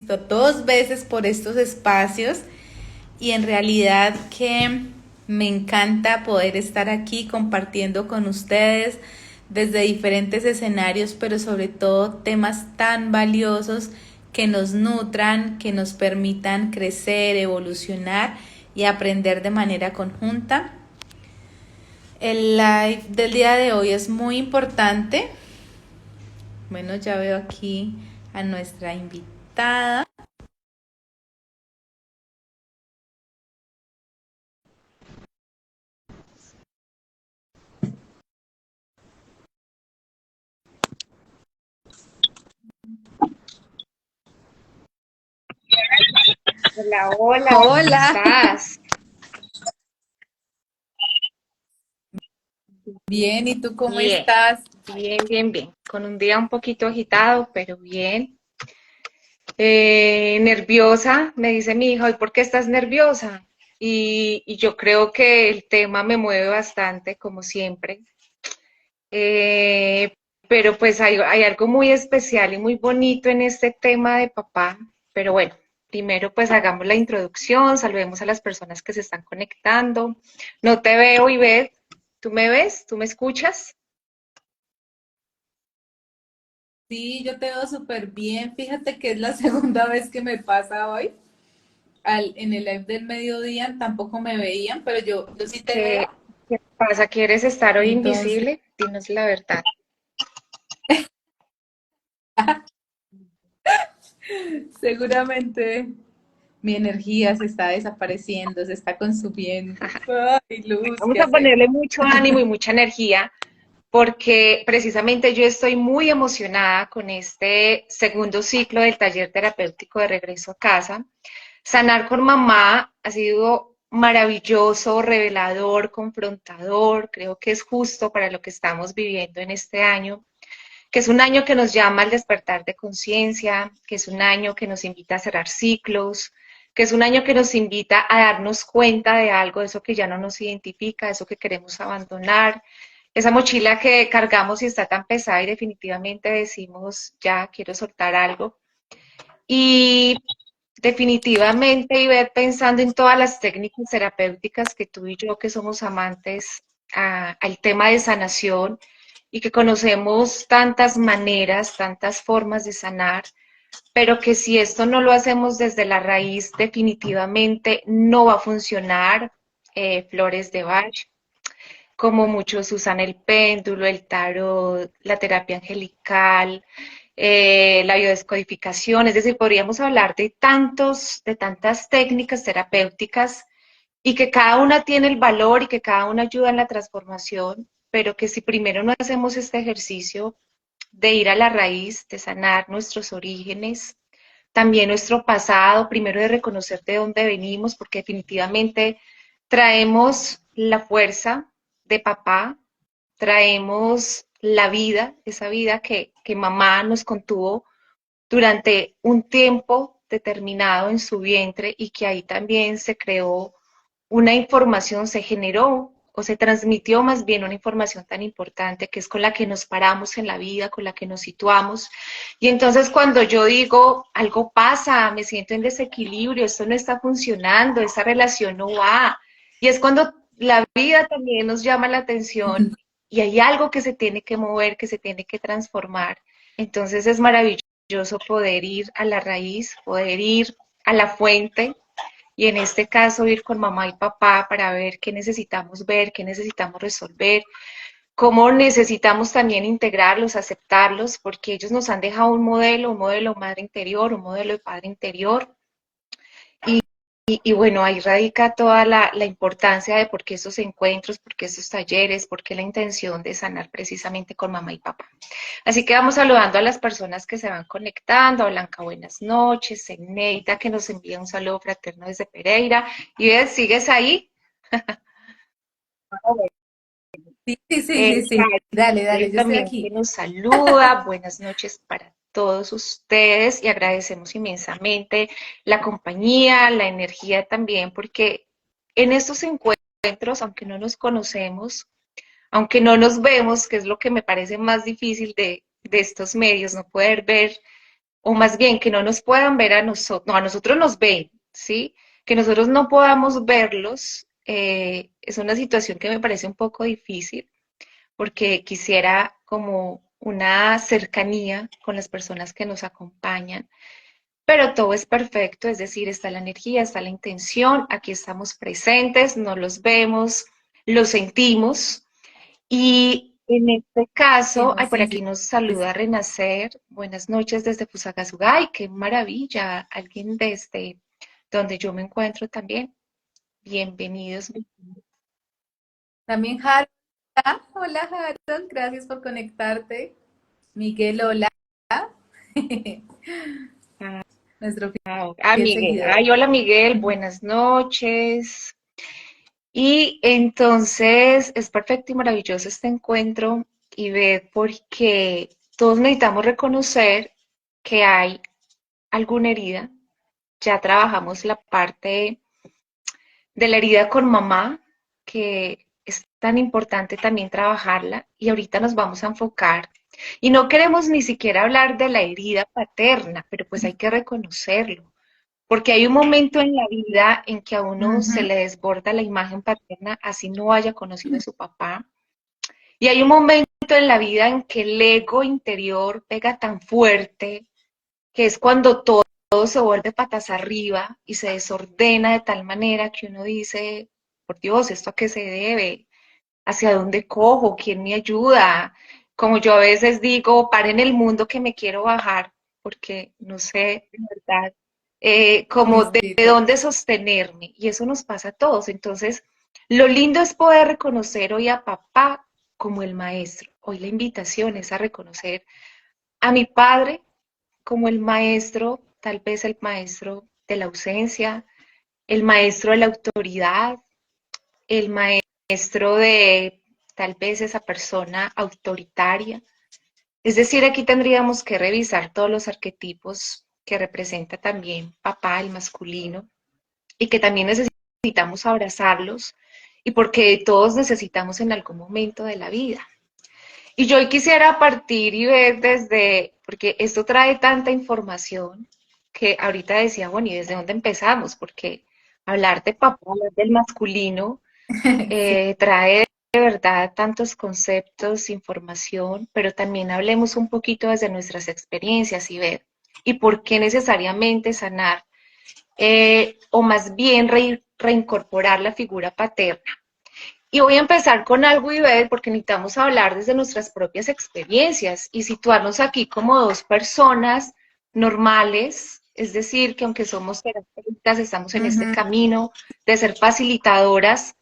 dos veces por estos espacios y en realidad que me encanta poder estar aquí compartiendo con ustedes desde diferentes escenarios, pero sobre todo temas tan valiosos que nos nutran, que nos permitan crecer, evolucionar y aprender de manera conjunta. El live del día de hoy es muy importante. Bueno, ya veo aquí a nuestra invitada. Hola, hola, ¿cómo Hola. estás? Bien, ¿y tú cómo Bien, estás? bien. Con un día un poquito agitado, pero bien. Nerviosa, me dice mi hija, ¿y por qué estás nerviosa? Y yo creo que el tema me mueve bastante, como siempre. Eh, pero pues hay algo muy especial y muy bonito en este tema de papá. Pero bueno, primero pues hagamos la introducción, saludemos a las personas que se están conectando. No te veo, Ivette. ¿Tú me ves? ¿Tú me escuchas? Sí, yo te veo súper bien. Fíjate que es la segunda vez que me pasa hoy. En el live del mediodía tampoco me veían, pero yo sí te ¿Qué, veo. qué pasa? ¿Quieres estar hoy Entonces, invisible? Dinos la verdad. seguramente mi energía se está desapareciendo, se está consumiendo. Ay, Luz, Vamos ¿qué a hacemos? ponerle mucho ánimo y mucha energía porque precisamente yo estoy muy emocionada con este segundo ciclo del taller terapéutico de regreso a casa. Sanar con mamá ha sido maravilloso, revelador, confrontador. Creo que es justo para lo que estamos viviendo en este año, que es un año que nos llama al despertar de conciencia, que es un año que nos invita a cerrar ciclos, que es un año que nos invita a darnos cuenta de algo, de eso que ya no nos identifica, de eso que queremos abandonar, esa mochila que cargamos y está tan pesada y definitivamente decimos, ya quiero soltar algo. Y definitivamente, Ivette, pensando en todas las técnicas terapéuticas que tú y yo, que somos amantes al tema de sanación y que conocemos tantas maneras, tantas formas de sanar, pero que si esto no lo hacemos desde la raíz, definitivamente no va a funcionar. Flores de Bach, como muchos usan el péndulo, el tarot, la terapia angelical, la biodescodificación, es decir, podríamos hablar de tantas técnicas terapéuticas y que cada una tiene el valor y que cada una ayuda en la transformación, pero que si primero no hacemos este ejercicio de ir a la raíz, de sanar nuestros orígenes, también nuestro pasado, primero de reconocer de dónde venimos, porque definitivamente traemos la fuerza de papá, traemos la vida, esa vida que mamá nos contuvo durante un tiempo determinado en su vientre y que ahí también se creó una información, se generó o se transmitió más bien una información tan importante que es con la que nos paramos en la vida, con la que nos situamos. Y entonces cuando yo digo, algo pasa, me siento en desequilibrio, esto no está funcionando, esa relación no va, y es cuando la vida también nos llama la atención y hay algo que se tiene que mover, que se tiene que transformar. Entonces es maravilloso poder ir a la raíz, poder ir a la fuente y en este caso ir con mamá y papá para ver, qué necesitamos resolver, cómo necesitamos también integrarlos, aceptarlos, porque ellos nos han dejado un modelo madre interior, un modelo de padre interior. Y bueno, ahí radica toda la importancia de por qué esos encuentros, por qué esos talleres, por qué la intención de sanar precisamente con mamá y papá. Así que vamos saludando a las personas que se van conectando. A Blanca, buenas noches. Eneida, que nos envía un saludo fraterno desde Pereira. Y ves, ¿sigues ahí? Sí, sí, sí, sí, sí. Dale, dale, Karen yo estoy también que aquí. nos saluda. Buenas noches para todos ustedes y agradecemos inmensamente la compañía, la energía también, porque en estos encuentros, aunque no nos conocemos, aunque no nos vemos, que es lo que me parece más difícil de estos medios, no poder ver o más bien que no nos puedan ver a nosotros, no, a nosotros nos ven, ¿sí? Que nosotros no podamos verlos, es una situación que me parece un poco difícil, porque quisiera como una cercanía con las personas que nos acompañan, pero todo es perfecto, es decir, está la energía, está la intención, aquí estamos presentes, no los vemos, los sentimos, y en este Sí, caso, no, ay, por sí, aquí sí. nos Sí, saluda sí. Renacer. Buenas noches desde Fusagasugá. Qué maravilla. Alguien desde donde yo me encuentro también. Bienvenidos. También Harold. Hola Harold, gracias por conectarte. Miguel, hola. Nuestro fiel Miguel. seguidor. Ay, hola Miguel, buenas noches. Y entonces es perfecto y maravilloso este encuentro y ver porque todos necesitamos reconocer que hay alguna herida. Ya trabajamos la parte de la herida con mamá, que es tan importante también trabajarla, y ahorita nos vamos a enfocar. Y no queremos ni siquiera hablar de la herida paterna, pero pues hay que reconocerlo, porque hay un momento en la vida en que a uno se Ujú. le desborda la imagen paterna, así no haya conocido a su papá, y hay un momento en la vida en que el ego interior pega tan fuerte que es cuando todo se vuelve patas arriba y se desordena de tal manera que uno dice, por Dios, ¿esto a qué se debe? ¿Hacia dónde cojo? ¿Quién me ayuda? Como yo a veces digo, paren el mundo que me quiero bajar, porque no sé, de verdad, como de Mismito. dónde sostenerme. Y eso nos pasa a todos. Entonces, lo lindo es poder reconocer hoy a papá como el maestro. Hoy la invitación es a reconocer a mi padre como el maestro, tal vez el maestro de la ausencia, el maestro de la autoridad, el maestro de tal vez esa persona autoritaria. Es decir, aquí tendríamos que revisar todos los arquetipos que representa también papá, el masculino, y que también necesitamos abrazarlos, y porque todos necesitamos en algún momento de la vida. Y yo hoy quisiera partir y ver desde, porque esto trae tanta información que ahorita decía, bueno, ¿y desde dónde empezamos? Porque hablar de papá, hablar del masculino, Sí. trae de verdad tantos conceptos, información, pero también hablemos un poquito desde nuestras experiencias y ver, y por qué necesariamente sanar, o más bien reincorporar la figura paterna. Y voy a empezar con algo, Ivette, porque necesitamos hablar desde nuestras propias experiencias y situarnos aquí como dos personas normales, es decir, que aunque somos terapeutas, estamos en este Ujú. camino de ser facilitadoras,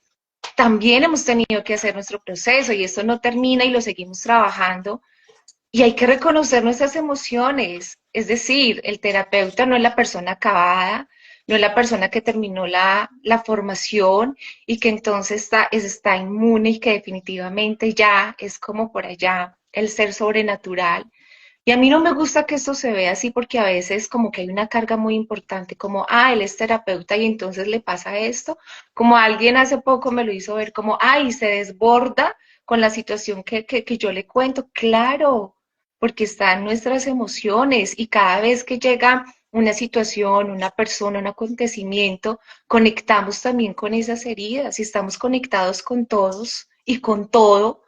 también hemos tenido que hacer nuestro proceso y esto no termina y lo seguimos trabajando. Y hay que reconocer nuestras emociones, es decir, el terapeuta no es la persona acabada, no es la persona que terminó la formación y que entonces está inmune y que definitivamente ya es como por allá el ser sobrenatural. Y a mí no me gusta que esto se vea así porque a veces como que hay una carga muy importante, como, él es terapeuta y entonces le pasa esto, como alguien hace poco me lo hizo ver como, se desborda con la situación que yo le cuento. Claro, porque están nuestras emociones y cada vez que llega una situación, una persona, un acontecimiento, conectamos también con esas heridas y estamos conectados con todos y con todo,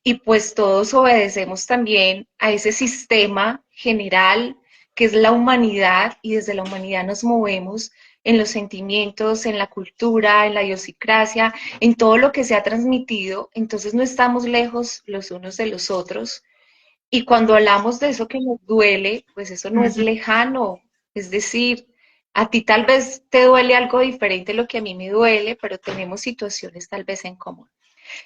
y pues todos obedecemos también a ese sistema general que es la humanidad, y desde la humanidad nos movemos en los sentimientos, en la cultura, en la idiosincrasia, en todo lo que se ha transmitido. Entonces no estamos lejos los unos de los otros, y cuando hablamos de eso que nos duele, pues eso no es Ujú. lejano. Es decir, a ti tal vez te duele algo diferente de lo que a mí me duele, pero tenemos situaciones tal vez en común.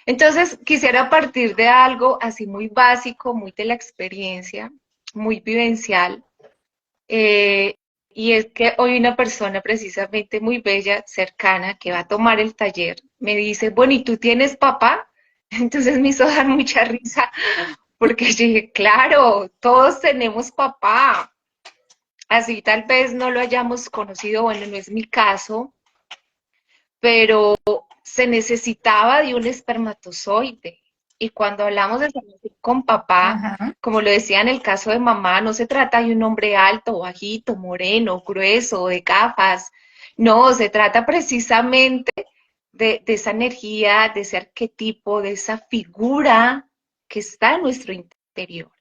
Entonces, quisiera partir de algo así muy básico, muy de la experiencia, muy vivencial. eh, y es que hoy una persona precisamente muy bella, cercana, que va a tomar el taller, me dice, bueno, ¿y tú tienes papá? Entonces me hizo dar mucha risa, porque yo dije, claro, todos tenemos papá. Así tal vez no lo hayamos conocido, bueno, no es mi caso, pero se necesitaba de un espermatozoide. Y cuando hablamos de con papá, Ajá. como lo decía en el caso de mamá, no se trata de un hombre alto, bajito, moreno, grueso, de gafas. No, se trata precisamente de esa energía, de ese arquetipo, de esa figura que está en nuestro interior.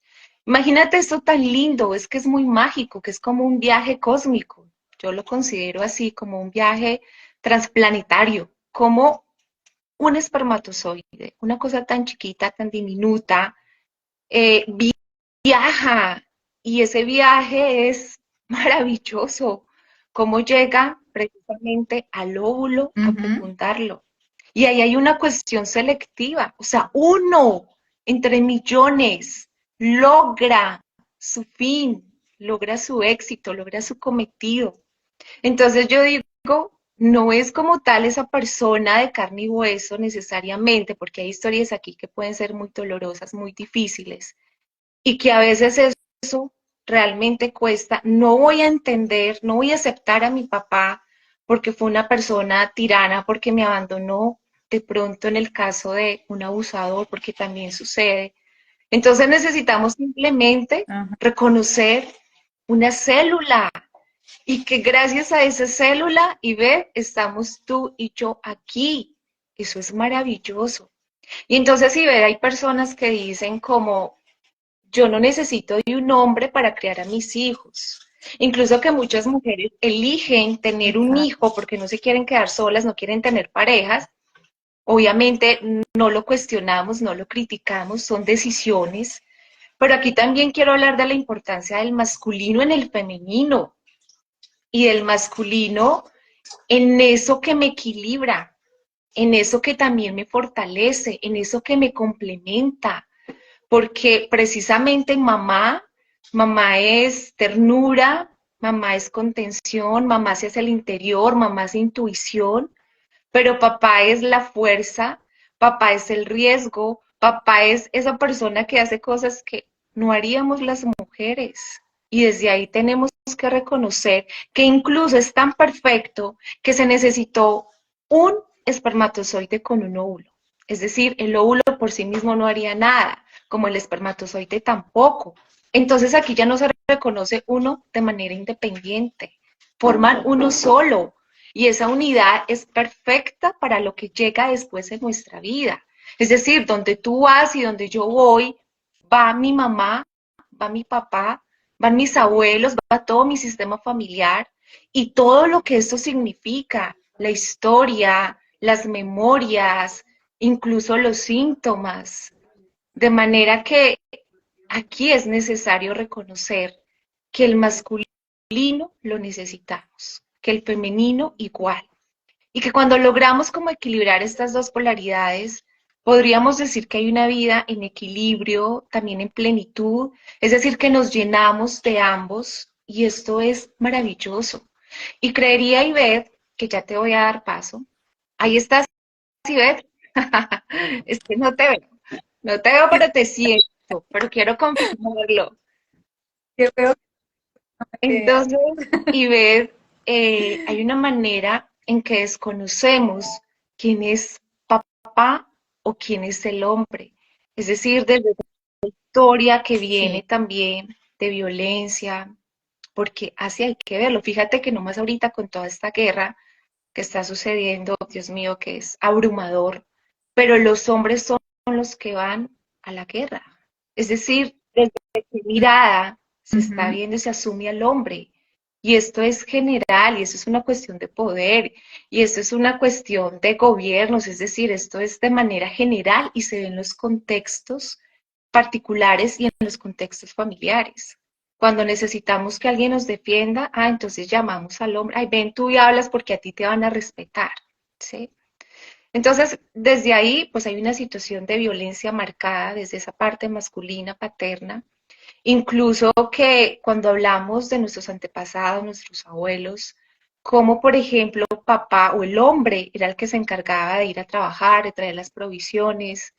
Imagínate esto tan lindo, es que es muy mágico, que es como un viaje cósmico. Yo lo considero así, como un viaje transplanetario, como un espermatozoide, una cosa tan chiquita, tan diminuta, eh, viaja y ese viaje es maravilloso. Cómo llega precisamente al óvulo a Ujú. fecundarlo. Y ahí hay una cuestión selectiva, o sea, uno entre millones logra su fin, logra su éxito, logra su cometido. Entonces yo digo, no es como tal esa persona de carne y hueso necesariamente, porque hay historias aquí que pueden ser muy dolorosas, muy difíciles, y que a veces eso realmente cuesta. No voy a entender, no voy a aceptar a mi papá porque fue una persona tirana, porque me abandonó de pronto en el caso de un abusador, porque también sucede. Entonces necesitamos simplemente Ajá. reconocer una célula y que gracias a esa célula, y ve, estamos tú y yo aquí. Eso es maravilloso. Y entonces, si ve, hay personas que dicen como, yo no necesito de un hombre para criar a mis hijos. Incluso que muchas mujeres eligen tener un Exacto. hijo porque no se quieren quedar solas, no quieren tener parejas. Obviamente no lo cuestionamos, no lo criticamos, son decisiones. Pero aquí también quiero hablar de la importancia del masculino en el femenino y del masculino en eso que me equilibra, en eso que también me fortalece, en eso que me complementa, porque precisamente mamá es ternura, mamá es contención, mamá se hace el interior, mamá es intuición, pero papá es la fuerza, papá es el riesgo, papá es esa persona que hace cosas que no haríamos las mujeres. Y desde ahí tenemos que reconocer que incluso es tan perfecto que se necesitó un espermatozoide con un óvulo. Es decir, el óvulo por sí mismo no haría nada, como el espermatozoide tampoco. Entonces aquí ya no se reconoce uno de manera independiente, forman uno solo, y esa unidad es perfecta para lo que llega después en nuestra vida. Es decir, donde tú vas y donde yo voy, va mi mamá, va mi papá, van mis abuelos, va todo mi sistema familiar y todo lo que esto significa, la historia, las memorias, incluso los síntomas. De manera que aquí es necesario reconocer que el masculino lo necesitamos, que el femenino igual. Y que cuando logramos como equilibrar estas dos polaridades, podríamos decir que hay una vida en equilibrio, también en plenitud, es decir, que nos llenamos de ambos y esto es maravilloso. Y creería, Ivette, que ya te voy a dar paso. Ahí estás, Ivette. Es que no te veo, no te veo, pero te siento, pero quiero confirmarlo. Qué feo que Entonces, Ivette, hay una manera en que desconocemos quién es papá o quién es el hombre. Es decir, desde la historia que viene sí. también de violencia, porque así hay que verlo. Fíjate que nomás ahorita con toda esta guerra que está sucediendo, Dios mío, que es abrumador, pero los hombres son los que van a la guerra. Es decir, desde qué mirada se está Ujú. viendo y se asume al hombre. Y esto es general, y esto es una cuestión de poder, y esto es una cuestión de gobiernos, es decir, esto es de manera general y se ve en los contextos particulares y en los contextos familiares. Cuando necesitamos que alguien nos defienda, entonces llamamos al hombre, ay, ven tú y hablas porque a ti te van a respetar, ¿sí? Entonces, desde ahí, pues hay una situación de violencia marcada desde esa parte masculina, paterna, incluso que cuando hablamos de nuestros antepasados, nuestros abuelos, como por ejemplo papá o el hombre era el que se encargaba de ir a trabajar, de traer las provisiones,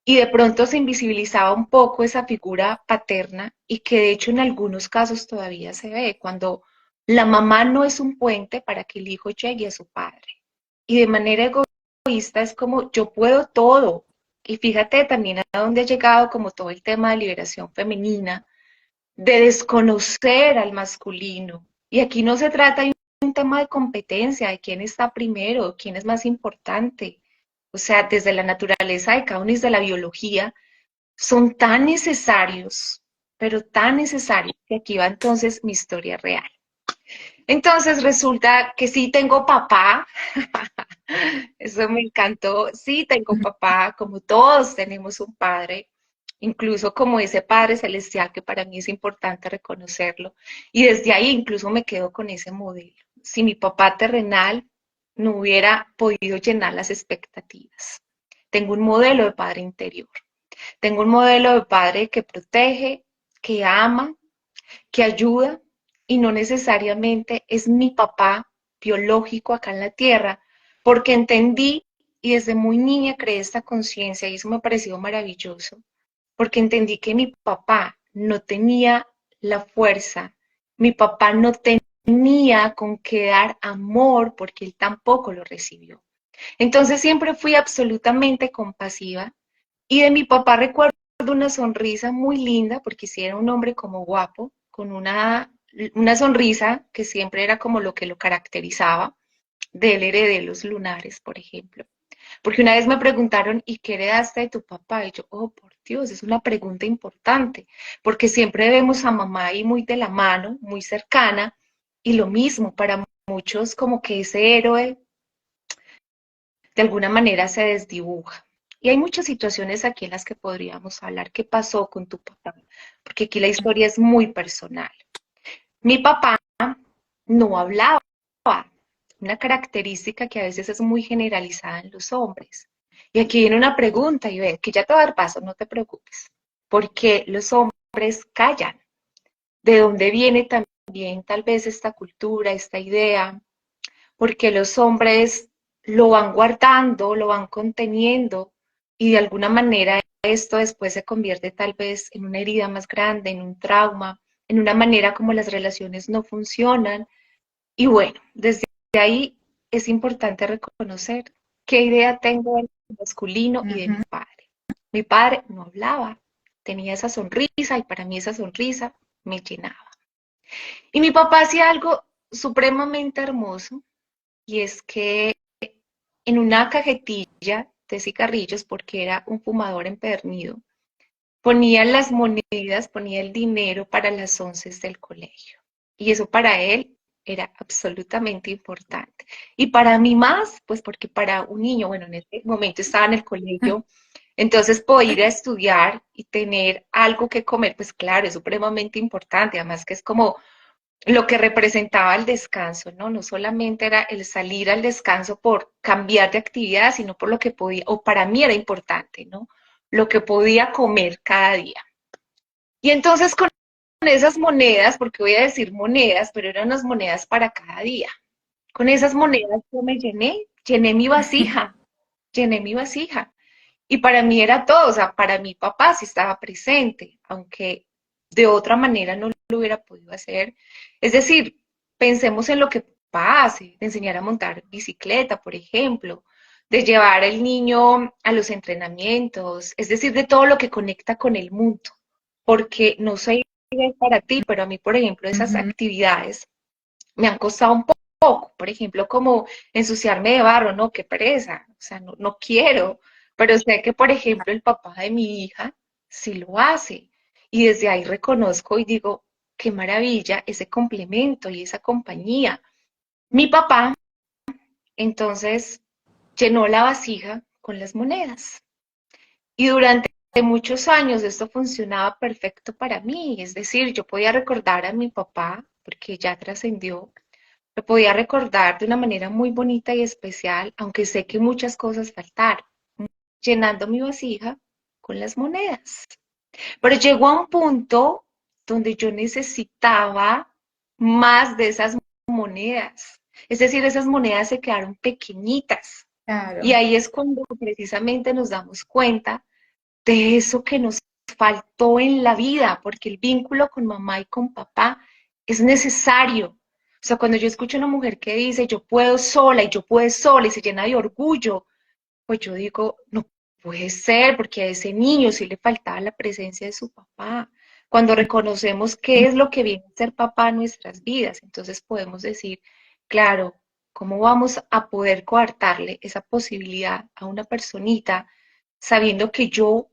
y de pronto se invisibilizaba un poco esa figura paterna y que de hecho en algunos casos todavía se ve cuando la mamá no es un puente para que el hijo llegue a su padre. Y de manera egoísta es como yo puedo todo, Y fíjate también a dónde ha llegado como todo el tema de liberación femenina, de desconocer al masculino. Y aquí no se trata de un tema de competencia, de quién está primero, quién es más importante. O sea, desde la naturaleza de cada uno y desde la biología, son tan necesarios, pero tan necesarios, que aquí va entonces mi historia real. Entonces resulta que sí tengo papá, eso me encantó, sí tengo papá, como todos tenemos un padre, incluso como ese Padre Celestial que para mí es importante reconocerlo. Y desde ahí incluso me quedo con ese modelo. Si mi papá terrenal no hubiera podido llenar las expectativas. Tengo un modelo de padre interior. Tengo un modelo de padre que protege, que ama, que ayuda y no necesariamente es mi papá biológico acá en la tierra, porque entendí y desde muy niña creé esta conciencia y eso me ha parecido maravilloso, porque entendí que mi papá no tenía la fuerza, mi papá no tenía con qué dar amor porque él tampoco lo recibió. Entonces siempre fui absolutamente compasiva y de mi papá recuerdo una sonrisa muy linda, porque sí era un hombre como guapo, con una sonrisa que siempre era como lo que lo caracterizaba. De él heredé los lunares, por ejemplo. Porque una vez me preguntaron, ¿y qué heredaste de tu papá? Y yo, oh, por Dios, es una pregunta importante, porque siempre vemos a mamá ahí muy de la mano, muy cercana, y lo mismo, para muchos como que ese héroe de alguna manera se desdibuja. Y hay muchas situaciones aquí en las que podríamos hablar. ¿Qué pasó con tu papá? Porque aquí la historia es muy personal. Mi papá no hablaba, una característica que a veces es muy generalizada en los hombres. Y aquí viene una pregunta, y ve, que ya te va a dar paso, no te preocupes. ¿Por qué los hombres callan? ¿De dónde viene también tal vez esta cultura, esta idea? Porque los hombres lo van guardando, lo van conteniendo y de alguna manera esto después se convierte tal vez en una herida más grande, en un trauma, en una manera como las relaciones no funcionan. Y bueno, desde ahí es importante reconocer qué idea tengo del masculino y de mi Ujú. padre. Mi padre no hablaba, tenía esa sonrisa y para mí esa sonrisa me llenaba. Y mi papá hacía algo supremamente hermoso y es que en una cajetilla de cigarrillos, porque era un fumador empedernido, ponía las monedas, ponía el dinero para las onces del colegio. Y eso para él era absolutamente importante. Y para mí más, pues porque para un niño, bueno, en ese momento estaba en el colegio, entonces poder ir a estudiar y tener algo que comer, pues claro, es supremamente importante, además que es como lo que representaba el descanso, ¿no? No solamente era el salir al descanso por cambiar de actividad, sino por lo que podía, o para mí era importante, ¿no? Lo que podía comer cada día. Y entonces con esas monedas, porque voy a decir monedas, pero eran unas monedas para cada día. Con esas monedas yo me llené mi vasija, llené mi vasija. Y para mí era todo, o sea, para mi papá sí estaba presente, aunque de otra manera no lo hubiera podido hacer. Es decir, pensemos en lo que pase, de enseñar a montar bicicleta, por ejemplo, de llevar al niño a los entrenamientos, es decir, de todo lo que conecta con el mundo, porque no sé para ti, pero a mí, por ejemplo, esas Ujú. actividades me han costado un poco, por ejemplo, como ensuciarme de barro, no, qué pereza, o sea, no, no quiero, pero sé que, por ejemplo, el papá de mi hija sí lo hace, y desde ahí reconozco y digo, qué maravilla ese complemento y esa compañía. Mi papá, entonces, llenó la vasija con las monedas, y durante muchos años esto funcionaba perfecto para mí, es decir, yo podía recordar a mi papá, porque ya trascendió, lo podía recordar de una manera muy bonita y especial, aunque sé que muchas cosas faltaron, llenando mi vasija con las monedas. Pero llegó a un punto donde yo necesitaba más de esas monedas. Es decir, esas monedas se quedaron pequeñitas. Y Claro. ahí es cuando precisamente nos damos cuenta de eso que nos faltó en la vida, porque el vínculo con mamá y con papá es necesario. O sea, cuando yo escucho a una mujer que dice, yo puedo sola y yo puedo sola y se llena de orgullo, pues yo digo, no puede ser, porque a ese niño sí le faltaba la presencia de su papá. Cuando reconocemos qué es lo que viene a ser papá en nuestras vidas, entonces podemos decir, claro, ¿cómo vamos a poder coartarle esa posibilidad a una personita sabiendo que yo,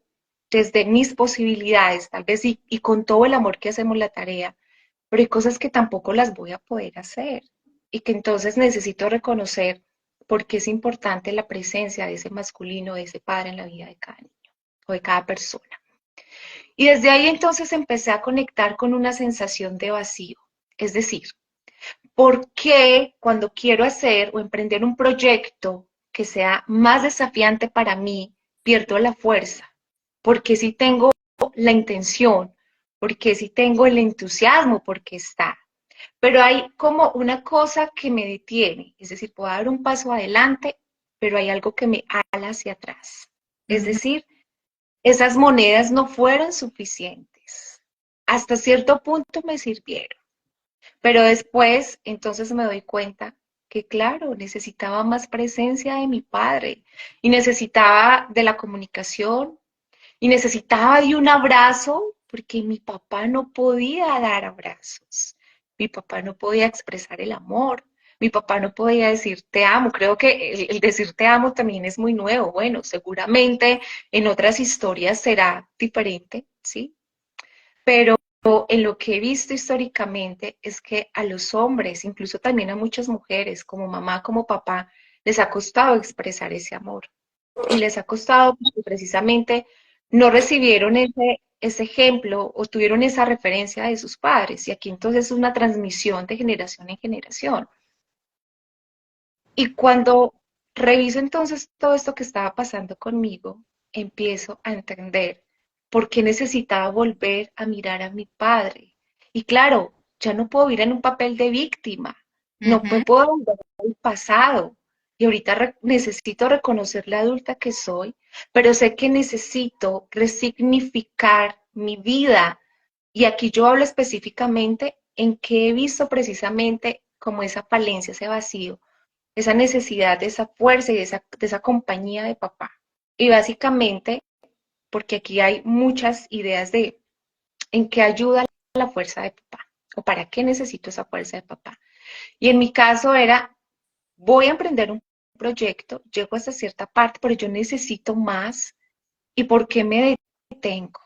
desde mis posibilidades, tal vez y con todo el amor que hacemos la tarea, pero hay cosas que tampoco las voy a poder hacer y que entonces necesito reconocer por qué es importante la presencia de ese masculino, de ese padre en la vida de cada niño o de cada persona? Y desde ahí entonces empecé a conectar con una sensación de vacío. Es decir, ¿por qué cuando quiero hacer o emprender un proyecto que sea más desafiante para mí, pierdo la fuerza? Porque si tengo la intención, porque si tengo el entusiasmo, porque está. Pero hay como una cosa que me detiene, es decir, puedo dar un paso adelante, pero hay algo que me ala hacia atrás. Es Ujú. decir, esas monedas no fueron suficientes. Hasta cierto punto me sirvieron, pero después entonces me doy cuenta que, claro, necesitaba más presencia de mi padre y necesitaba de la comunicación y necesitaba de un abrazo porque mi papá no podía dar abrazos, mi papá no podía expresar el amor, mi papá no podía decir te amo. Creo que el decir te amo también es muy nuevo. Bueno, seguramente en otras historias será diferente, ¿sí? Pero en lo que he visto históricamente es que a los hombres, incluso también a muchas mujeres, como mamá, como papá, les ha costado expresar ese amor. Y les ha costado porque precisamente no recibieron ese ejemplo o tuvieron esa referencia de sus padres. Y aquí entonces es una transmisión de generación en generación. Y cuando reviso entonces todo esto que estaba pasando conmigo, empiezo a entender por qué necesitaba volver a mirar a mi padre. Y claro, ya no puedo ir en un papel de víctima, no me Ujú. puedo volver al pasado. Y ahorita necesito reconocer la adulta que soy, pero sé que necesito resignificar mi vida. Y aquí yo hablo específicamente en que he visto precisamente como esa falencia, ese vacío, esa necesidad de esa fuerza y de esa compañía de papá. Y básicamente, porque aquí hay muchas ideas de en qué ayuda la fuerza de papá o para qué necesito esa fuerza de papá. Y en mi caso era, voy a emprender un proyecto, llego hasta cierta parte, pero yo necesito más. ¿Y por qué me detengo?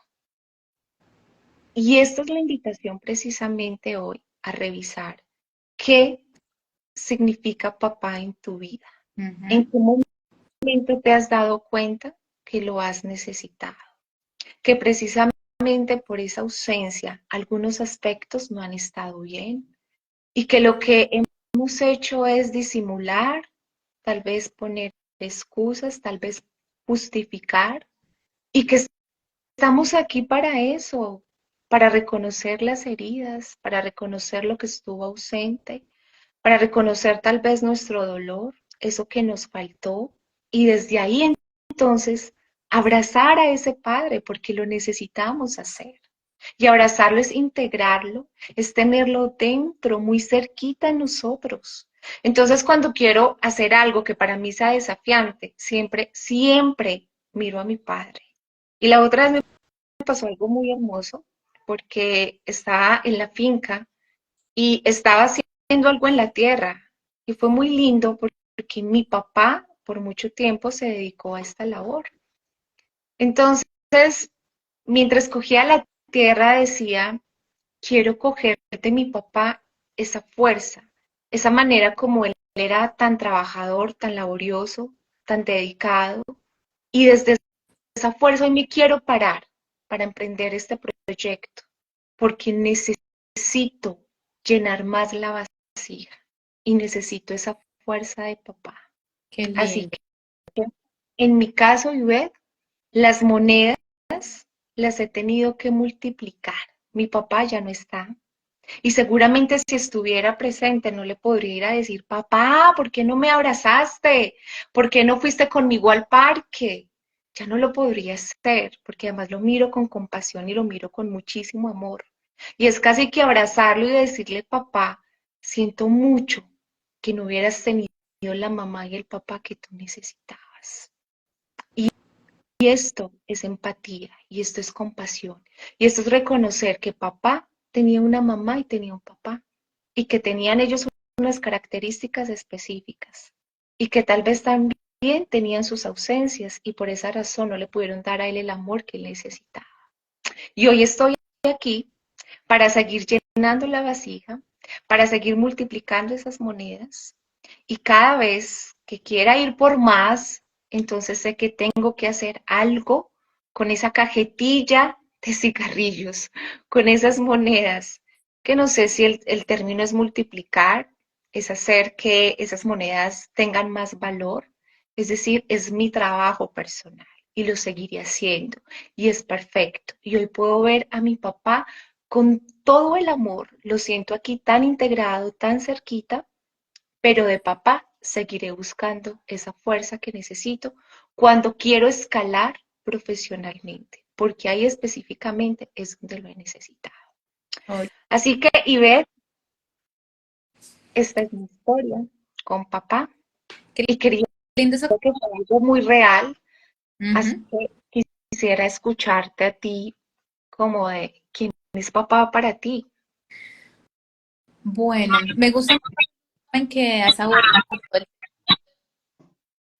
Y esta es la invitación precisamente hoy a revisar qué significa papá en tu vida. ¿En Ujú. qué momento te has dado cuenta que lo has necesitado? Que precisamente por esa ausencia algunos aspectos no han estado bien y que lo que hemos hecho es disimular, tal vez poner excusas, tal vez justificar y que estamos aquí para eso, para reconocer las heridas, para reconocer lo que estuvo ausente, para reconocer tal vez nuestro dolor, eso que nos faltó, y desde ahí entonces abrazar a ese padre, porque lo necesitamos hacer. Y abrazarlo es integrarlo, es tenerlo dentro, muy cerquita en nosotros. Entonces, cuando quiero hacer algo que para mí sea desafiante, siempre, siempre miro a mi padre. Y la otra vez me pasó algo muy hermoso, porque estaba en la finca y estaba haciendo algo en la tierra y fue muy lindo porque mi papá por mucho tiempo se dedicó a esta labor. Entonces, mientras cogía la tierra decía, quiero coger de mi papá esa fuerza, esa manera como él era tan trabajador, tan laborioso, tan dedicado y desde esa fuerza hoy me quiero parar para emprender este proyecto porque necesito llenar más la vasija y necesito esa fuerza de papá. Qué Así lindo. que en mi caso, Ivette, las monedas las he tenido que multiplicar. Mi papá ya no está. Y seguramente si estuviera presente no le podría ir a decir, papá, ¿por qué no me abrazaste? ¿Por qué no fuiste conmigo al parque? Ya no lo podría hacer, porque además lo miro con compasión y lo miro con muchísimo amor. Y es casi que abrazarlo y decirle, papá, siento mucho que no hubieras tenido la mamá y el papá que tú necesitabas. esto es empatía, y esto es compasión, y esto es reconocer que papá tenía una mamá y tenía un papá, y que tenían ellos unas características específicas, y que tal vez también tenían sus ausencias, y por esa razón no le pudieron dar a él el amor que él necesitaba. Y hoy estoy aquí para seguir llenando la vasija, para seguir multiplicando esas monedas, y cada vez que quiera ir por más, entonces sé que tengo que hacer algo con esa cajetilla de cigarrillos, con esas monedas, que no sé si el término es multiplicar, es hacer que esas monedas tengan más valor, es decir, es mi trabajo personal y lo seguiré haciendo y es perfecto. Y hoy puedo ver a mi papá con todo el amor, lo siento aquí tan integrado, tan cerquita, pero de papá seguiré buscando esa fuerza que necesito cuando quiero escalar profesionalmente, porque ahí específicamente es donde lo he necesitado. Oye, Así que, Ivette, esta es mi historia con papá qué y quería lindo eso. que fue algo muy real, así Ujú. que quisiera escucharte a ti como de quién es papá para ti. Bueno, me gusta en que has abordado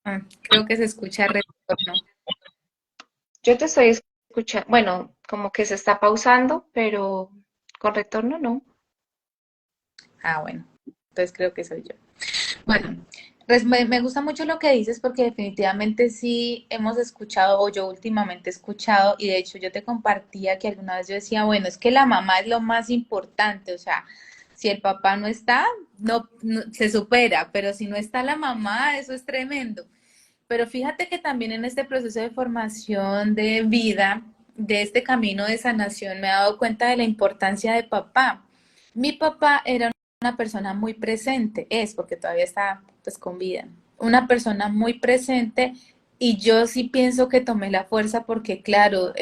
el creo que se escucha retorno. Yo te estoy escuchando, bueno, como que se está pausando, pero con retorno no. Ah, bueno, entonces creo que soy yo. Bueno, me gusta mucho lo que dices porque definitivamente sí hemos escuchado, o yo últimamente he escuchado, y de hecho yo te compartía que alguna vez yo decía, bueno, es que la mamá es lo más importante, o sea, si el papá no está, se supera, pero si no está la mamá, eso es tremendo. Pero fíjate que también en este proceso de formación de vida, de este camino de sanación, me he dado cuenta de la importancia de papá. Mi papá era una persona muy presente, es porque todavía está pues con vida, una persona muy presente y yo sí pienso que tomé la fuerza porque claro,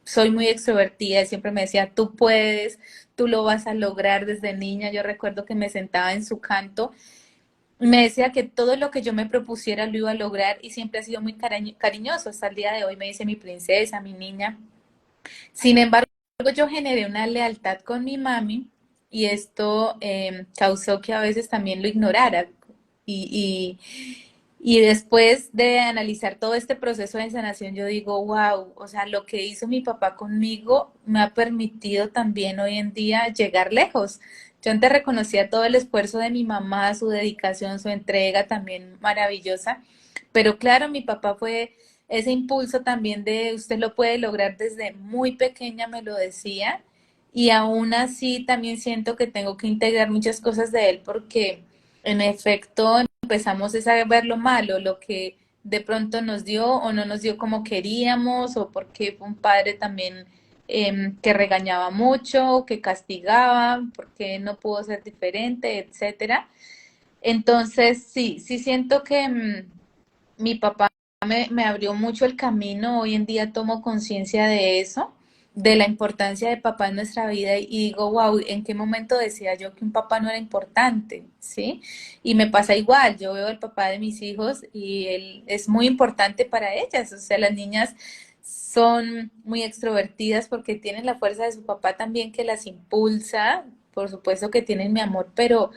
soy muy extrovertida y siempre me decía, tú puedes, tú lo vas a lograr desde niña. Yo recuerdo que me sentaba en su canto, me decía que todo lo que yo me propusiera lo iba a lograr y siempre ha sido muy cariñoso. Hasta el día de hoy me dice mi princesa, mi niña. Sin embargo, yo generé una lealtad con mi mami y esto causó que a veces también lo ignorara. Y, y después de analizar todo este proceso de sanación, yo digo, wow, o sea, lo que hizo mi papá conmigo me ha permitido también hoy en día llegar lejos. Yo antes reconocía todo el esfuerzo de mi mamá, su dedicación, su entrega también maravillosa, pero claro, mi papá fue ese impulso también de usted lo puede lograr desde muy pequeña, me lo decía, y aún así también siento que tengo que integrar muchas cosas de él porque en efecto empezamos es a ver lo malo, lo que de pronto nos dio o no nos dio como queríamos, o porque fue un padre también que regañaba mucho, que castigaba, porque no pudo ser diferente, etcétera. Entonces, sí, sí siento que mi papá me abrió mucho el camino. Hoy en día tomo conciencia de eso, de la importancia de papá en nuestra vida y digo, wow, ¿en qué momento decía yo que un papá no era importante? ¿Sí? Y me pasa igual, yo veo al papá de mis hijos y él es muy importante para ellas. O sea, las niñas son muy extrovertidas porque tienen la fuerza de su papá también que las impulsa. Por supuesto que tienen mi amor, pero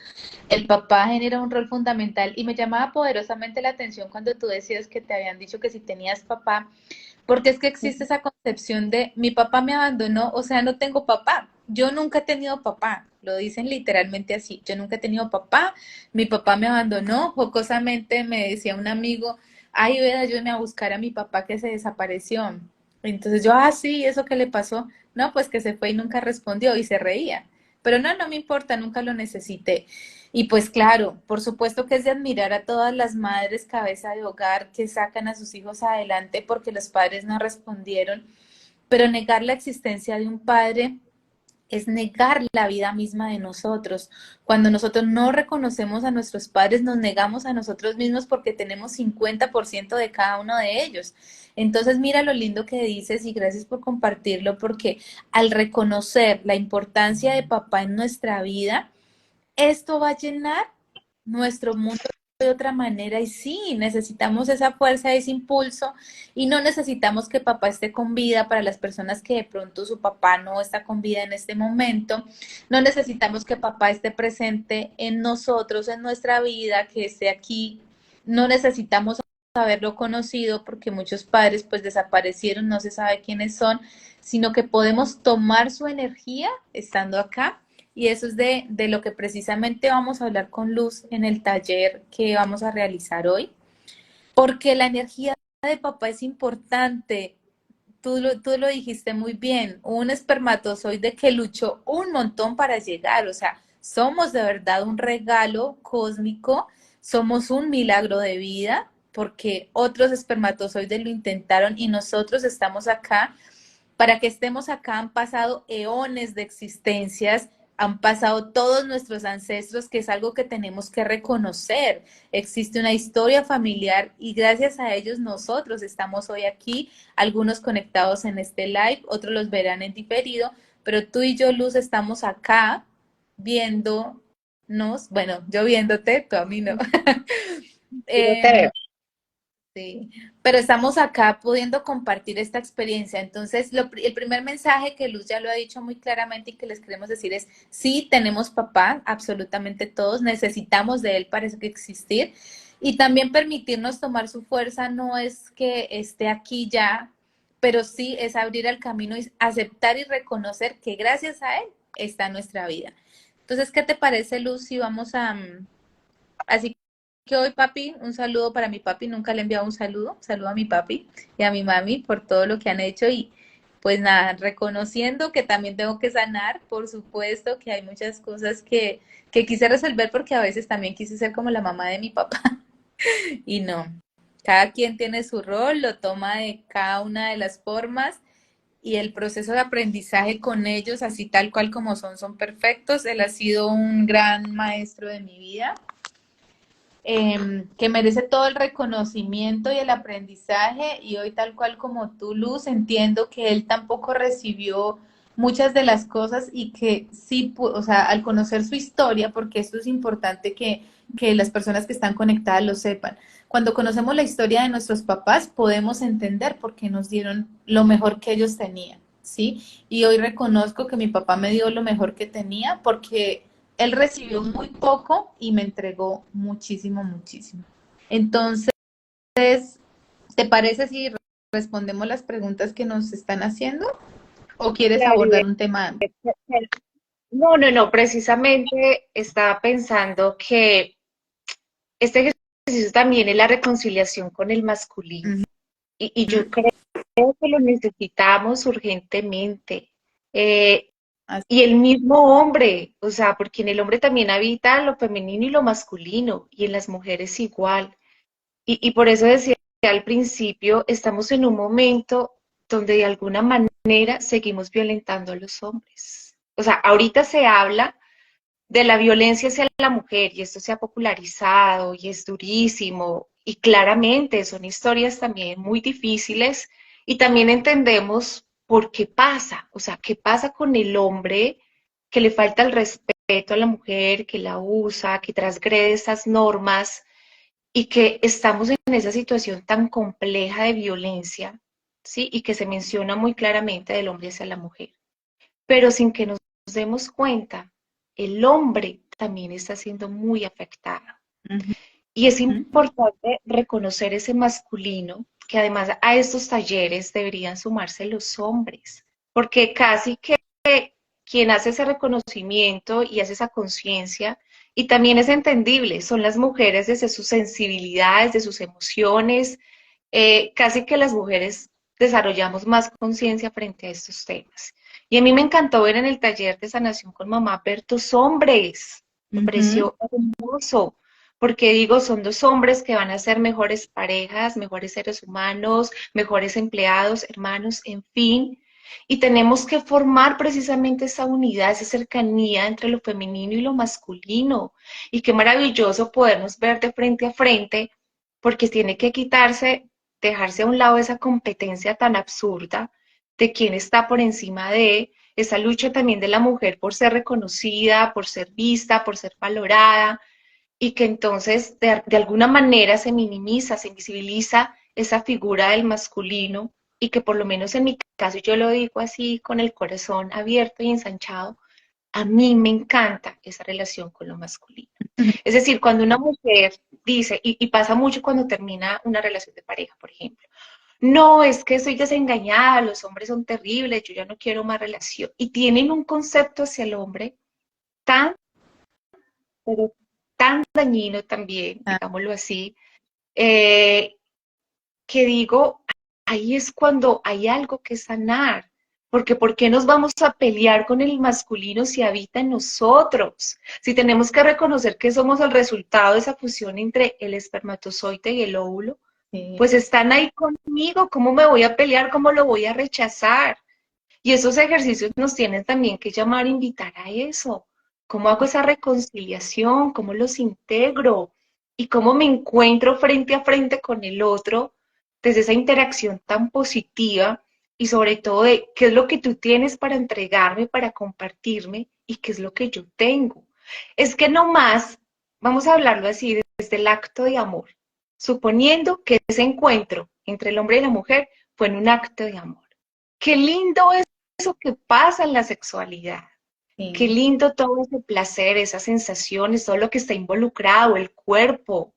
el papá genera un rol fundamental y me llamaba poderosamente la atención cuando tú decías que te habían dicho que si tenías papá, porque es que existe esa concepción de mi papá me abandonó, o sea, no tengo papá. Yo nunca he tenido papá, lo dicen literalmente así, yo nunca he tenido papá, mi papá me abandonó, jocosamente me decía un amigo, ay, ve, ayúdame a buscar a mi papá que se desapareció. Entonces yo, ah, sí, ¿eso qué le pasó? No, pues que se fue y nunca respondió y se reía. Pero no, no me importa, nunca lo necesité. Y pues claro, por supuesto que es de admirar a todas las madres cabeza de hogar que sacan a sus hijos adelante porque los padres no respondieron, pero negar la existencia de un padre es negar la vida misma de nosotros. Cuando nosotros no reconocemos a nuestros padres, nos negamos a nosotros mismos porque tenemos 50% de cada uno de ellos. Entonces, mira lo lindo que dices y gracias por compartirlo, porque al reconocer la importancia de papá en nuestra vida, esto va a llenar nuestro mundo de otra manera y sí, necesitamos esa fuerza, ese impulso y no necesitamos que papá esté con vida para las personas que de pronto su papá no está con vida en este momento. No necesitamos que papá esté presente en nosotros, en nuestra vida, que esté aquí. No necesitamos haberlo conocido porque muchos padres pues desaparecieron, no se sabe quiénes son, sino que podemos tomar su energía estando acá y eso es de lo que precisamente vamos a hablar con Luz en el taller que vamos a realizar hoy, porque la energía de papá es importante. Tú lo dijiste muy bien, un espermatozoide que luchó un montón para llegar, o sea, somos de verdad un regalo cósmico, somos un milagro de vida, porque otros espermatozoides lo intentaron y nosotros estamos acá. Para que estemos acá han pasado eones de existencias, han pasado todos nuestros ancestros, que es algo que tenemos que reconocer. Existe una historia familiar y gracias a ellos nosotros estamos hoy aquí, algunos conectados en este live, otros los verán en diferido, pero tú y yo, Luz, estamos acá viéndonos, bueno, yo viéndote, tú a mí no. Yo te Em, veo. Sí, pero estamos acá pudiendo compartir esta experiencia. Entonces, el primer mensaje que Luz ya lo ha dicho muy claramente y que les queremos decir es, sí, tenemos papá, absolutamente todos, necesitamos de él para existir. Y también permitirnos tomar su fuerza no es que esté aquí ya, pero sí es abrir el camino y aceptar y reconocer que gracias a él está nuestra vida. Entonces, ¿qué te parece, Luz, si vamos a, así que hoy, papi, un saludo para mi papi, nunca le he enviado un saludo a mi papi y a mi mami por todo lo que han hecho y pues nada, reconociendo que también tengo que sanar, por supuesto que hay muchas cosas que quise resolver porque a veces también quise ser como la mamá de mi papá y no, cada quien tiene su rol, lo toma de cada una de las formas y el proceso de aprendizaje con ellos, así tal cual como son perfectos. Él ha sido un gran maestro de mi vida, que merece todo el reconocimiento y el aprendizaje y hoy tal cual como tú, Luz, entiendo que él tampoco recibió muchas de las cosas y que sí, o sea, al conocer su historia, porque esto es importante que las personas que están conectadas lo sepan. Cuando conocemos la historia de nuestros papás, podemos entender por qué nos dieron lo mejor que ellos tenían, ¿sí? Y hoy reconozco que mi papá me dio lo mejor que tenía porque él recibió muy poco y me entregó muchísimo, muchísimo. Entonces, ¿te parece si respondemos las preguntas que nos están haciendo o quieres abordar Claribel. un tema? No, no, no, precisamente estaba pensando que este ejercicio también es la reconciliación con el masculino. Ujú, Y yo creo que lo necesitamos urgentemente. Eh, así, y el mismo hombre, o sea, porque en el hombre también habita lo femenino y lo masculino, y en las mujeres igual. Y por eso decía al principio, estamos en un momento donde de alguna manera seguimos violentando a los hombres. O sea, ahorita se habla de la violencia hacia la mujer y esto se ha popularizado y es durísimo y claramente son historias también muy difíciles y también entendemos por qué pasa, o sea, qué pasa con el hombre que le falta el respeto a la mujer, que la usa, que transgrede esas normas y que estamos en esa situación tan compleja de violencia, ¿sí? Y que se menciona muy claramente del hombre hacia la mujer, pero sin que nos demos cuenta, el hombre también está siendo muy afectado. ujú, Y es importante reconocer ese masculino, que además a estos talleres deberían sumarse los hombres, porque casi que quien hace ese reconocimiento y hace esa conciencia, y también es entendible, son las mujeres desde sus sensibilidades, de sus emociones, casi que las mujeres desarrollamos más conciencia frente a estos temas. Y a mí me encantó ver en el taller de sanación con mamá ver dos hombres, me ujú. pareció hermoso, porque digo, son dos hombres que van a ser mejores parejas, mejores seres humanos, mejores empleados, hermanos, en fin. Y tenemos que formar precisamente esa unidad, esa cercanía entre lo femenino y lo masculino. Y qué maravilloso podernos ver de frente a frente, porque tiene que quitarse, dejarse a un lado esa competencia tan absurda de quién está por encima de esa lucha también de la mujer por ser reconocida, por ser vista, por ser valorada y que entonces de alguna manera se minimiza, se invisibiliza esa figura del masculino y que por lo menos en mi caso, yo lo digo así con el corazón abierto y ensanchado, a mí me encanta esa relación con lo masculino. Es decir, cuando una mujer dice, y pasa mucho cuando termina una relación de pareja, por ejemplo, no, es que soy desengañada, los hombres son terribles, yo ya no quiero más relación. Y tienen un concepto hacia el hombre tan, pero tan dañino también, Ah, digámoslo así, eh, que digo, ahí es cuando hay algo que sanar. Porque ¿por qué nos vamos a pelear con el masculino si habita en nosotros? Si tenemos que reconocer que somos el resultado de esa fusión entre el espermatozoide y el óvulo, sí. pues están ahí conmigo, ¿cómo me voy a pelear? ¿Cómo lo voy a rechazar? Y esos ejercicios nos tienen también que llamar, invitar a eso. ¿Cómo hago esa reconciliación? ¿Cómo los integro? ¿Y cómo me encuentro frente a frente con el otro desde esa interacción tan positiva? Y sobre todo de qué es lo que tú tienes para entregarme, para compartirme y qué es lo que yo tengo. Es que no más, vamos a hablarlo así, desde el acto de amor, suponiendo que ese encuentro entre el hombre y la mujer fue en un acto de amor. Qué lindo es eso que pasa en la sexualidad. Qué Sí. lindo todo ese placer, esas sensaciones, todo lo que está involucrado, el cuerpo,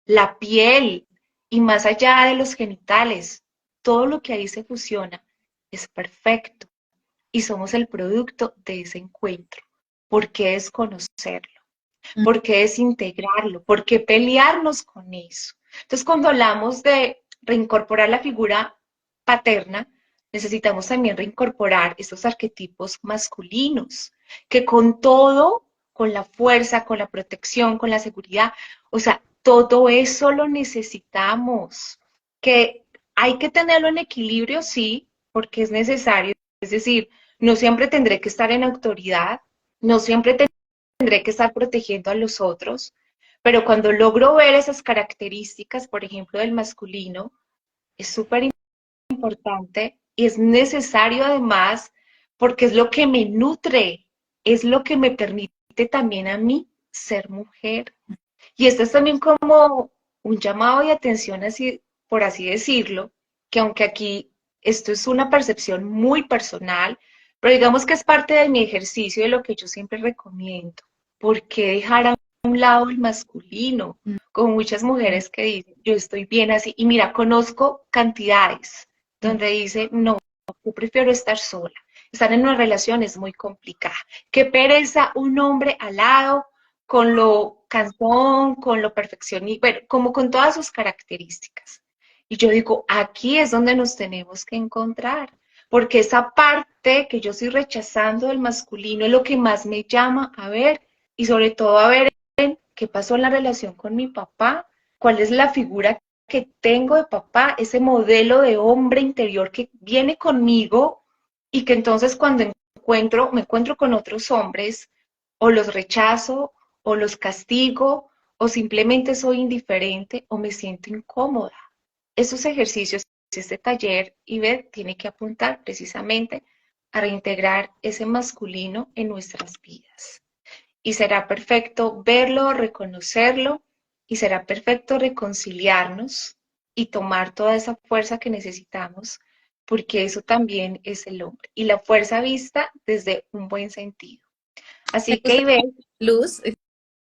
la piel y más allá de los genitales, todo lo que ahí se fusiona es perfecto y somos el producto de ese encuentro. ¿Por qué desconocerlo? ¿Por qué desintegrarlo? ¿Por qué pelearnos con eso? Entonces, cuando hablamos de reincorporar la figura paterna, necesitamos también reincorporar estos arquetipos masculinos, que con todo, con la fuerza, con la protección, con la seguridad, o sea, todo eso lo necesitamos, que hay que tenerlo en equilibrio, sí, porque es necesario, es decir, no siempre tendré que estar en autoridad, no siempre tendré que estar protegiendo a los otros, pero cuando logro ver esas características, por ejemplo, del masculino, es súper importante y es necesario además porque es lo que me nutre, es lo que me permite también a mí ser mujer. Y esto es también como un llamado de atención, así, por así decirlo, que aunque aquí esto es una percepción muy personal, pero digamos que es parte de mi ejercicio de lo que yo siempre recomiendo. ¿Por qué dejar a un lado el masculino? Como muchas mujeres que dicen, yo estoy bien así. Y mira, conozco cantidades donde dicen, no, yo prefiero estar sola. Estar en una relación es muy complicada. Qué pereza un hombre al lado con lo cansón, con lo perfeccionista, bueno, como con todas sus características. Y yo digo, aquí es donde nos tenemos que encontrar, porque esa parte que yo estoy rechazando del masculino es lo que más me llama a ver, y sobre todo a ver qué pasó en la relación con mi papá, cuál es la figura que tengo de papá, ese modelo de hombre interior que viene conmigo y que entonces cuando me encuentro con otros hombres, o los rechazo, o los castigo, o simplemente soy indiferente, o me siento incómoda. Esos ejercicios, este taller, IBET tiene que apuntar precisamente a reintegrar ese masculino en nuestras vidas. Y será perfecto verlo, reconocerlo, y será perfecto reconciliarnos y tomar toda esa fuerza que necesitamos, porque eso también es el hombre. Y la fuerza vista desde un buen sentido. Me Así que, gusta, Ivette, Luz,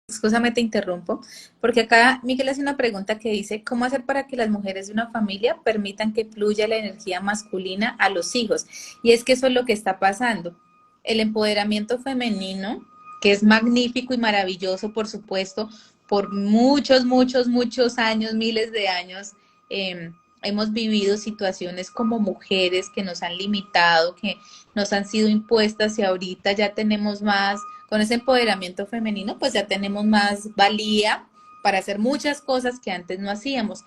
escúchame, te interrumpo, porque acá Miguel hace una pregunta que dice, ¿cómo hacer para que las mujeres de una familia permitan que fluya la energía masculina a los hijos? Y es que eso es lo que está pasando. El empoderamiento femenino, que es magnífico y maravilloso, por supuesto, por muchos, muchos, muchos años, miles de años, hemos vivido situaciones como mujeres que nos han limitado, que nos han sido impuestas y ahorita ya tenemos más, con ese empoderamiento femenino, pues ya tenemos más valía para hacer muchas cosas que antes no hacíamos.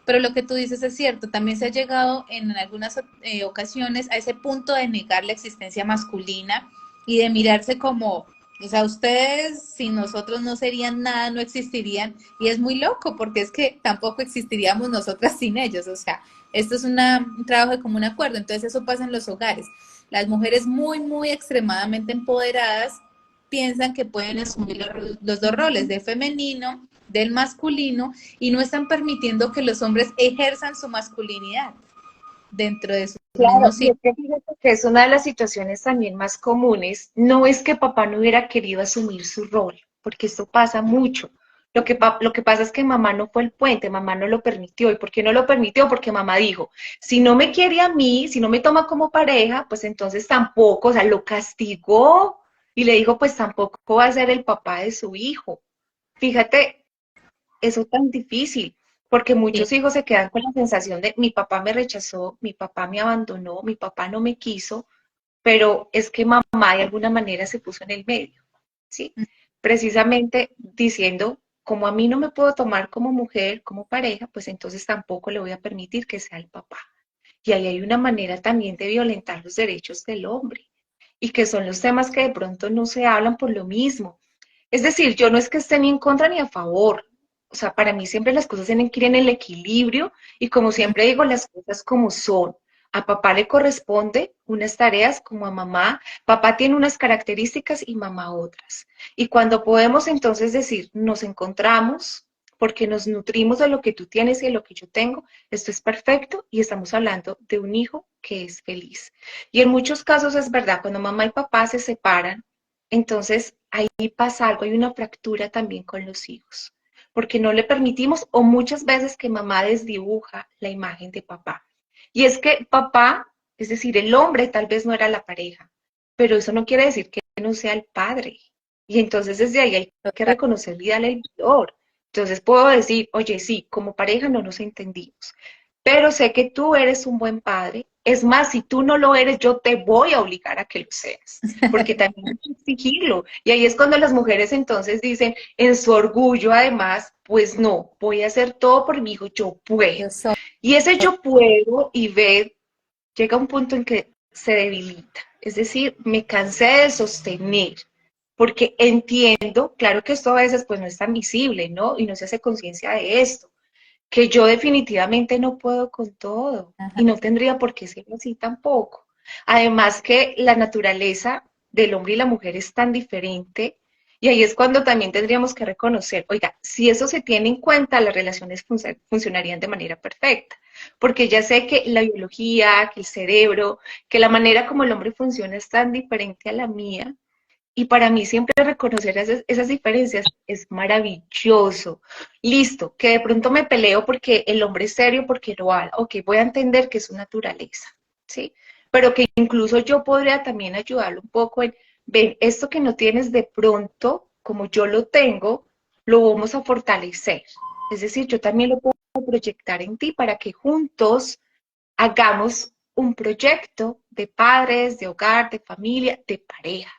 Pero lo que tú dices es cierto, también se ha llegado en algunas ocasiones a ese punto de negar la existencia masculina y de mirarse como, o sea, ustedes sin nosotros no serían nada, no existirían. Y es muy loco porque es que tampoco existiríamos nosotras sin ellos. O sea, esto es un trabajo de común acuerdo. Entonces eso pasa en los hogares. Las mujeres muy, muy extremadamente empoderadas piensan que pueden asumir los dos roles, del femenino, del masculino, y no están permitiendo que los hombres ejerzan su masculinidad dentro de sus Claro, mismos y hijos. es que fíjate que es una de las situaciones también más comunes. No es que papá no hubiera querido asumir su rol, porque esto pasa mucho. Lo que pasa es que mamá no fue el puente, mamá no lo permitió. ¿Y por qué no lo permitió? Porque mamá dijo, si no me quiere a mí, si no me toma como pareja, pues entonces tampoco, o sea, lo castigó y le dijo, pues tampoco va a ser el papá de su hijo. Fíjate, eso tan difícil, porque Sí, muchos hijos se quedan con la sensación de mi papá me rechazó, mi papá me abandonó, mi papá no me quiso, pero es que mamá de alguna manera se puso en el medio, ¿sí? Precisamente diciendo, como a mí no me puedo tomar como mujer, como pareja, pues entonces tampoco le voy a permitir que sea el papá. Y ahí hay una manera también de violentar los derechos del hombre, y que son los temas que de pronto no se hablan por lo mismo. Es decir, yo no es que esté ni en contra ni a favor. O sea, para mí siempre las cosas tienen que ir en el equilibrio y como siempre digo, las cosas como son. A papá le corresponde unas tareas como a mamá. Papá tiene unas características y mamá otras. Y cuando podemos entonces decir, nos encontramos porque nos nutrimos de lo que tú tienes y de lo que yo tengo, esto es perfecto y estamos hablando de un hijo que es feliz. Y en muchos casos es verdad, cuando mamá y papá se separan, entonces ahí pasa algo, hay una fractura también con los hijos, porque no le permitimos o muchas veces que mamá desdibuja la imagen de papá. Y es que papá, es decir, el hombre tal vez no era la pareja, pero eso no quiere decir que no sea el padre. Y entonces desde ahí hay que total. reconocer y darle el valor. Entonces puedo decir, oye, sí, como pareja no nos entendimos, pero sé que tú eres un buen padre. Es más, si tú no lo eres, yo te voy a obligar a que lo seas, porque también hay que exigirlo. Y ahí es cuando las mujeres entonces dicen, en su orgullo además, pues no, voy a hacer todo por mi hijo, yo puedo. Yo soy. Y ese yo puedo y ve, llega un punto en que se debilita. Es decir, me cansé de sostener, porque entiendo, claro que esto a veces pues no es tan visible, ¿no? Y no se hace conciencia de esto, que yo definitivamente no puedo con todo Ajá. y no tendría por qué ser así tampoco. Además que la naturaleza del hombre y la mujer es tan diferente y ahí es cuando también tendríamos que reconocer, oiga, si eso se tiene en cuenta, las relaciones funcionarían de manera perfecta, porque ya sé que la biología, que el cerebro, que la manera como el hombre funciona es tan diferente a la mía, y para mí siempre reconocer esas diferencias es maravilloso. Listo, que de pronto me peleo porque el hombre es serio, porque lo haga. Ok, voy a entender que es su naturaleza, ¿sí? Pero que incluso yo podría también ayudarlo un poco en, ven, esto que no tienes de pronto, como yo lo tengo, lo vamos a fortalecer. Es decir, yo también lo puedo proyectar en ti para que juntos hagamos un proyecto de padres, de hogar, de familia, de pareja.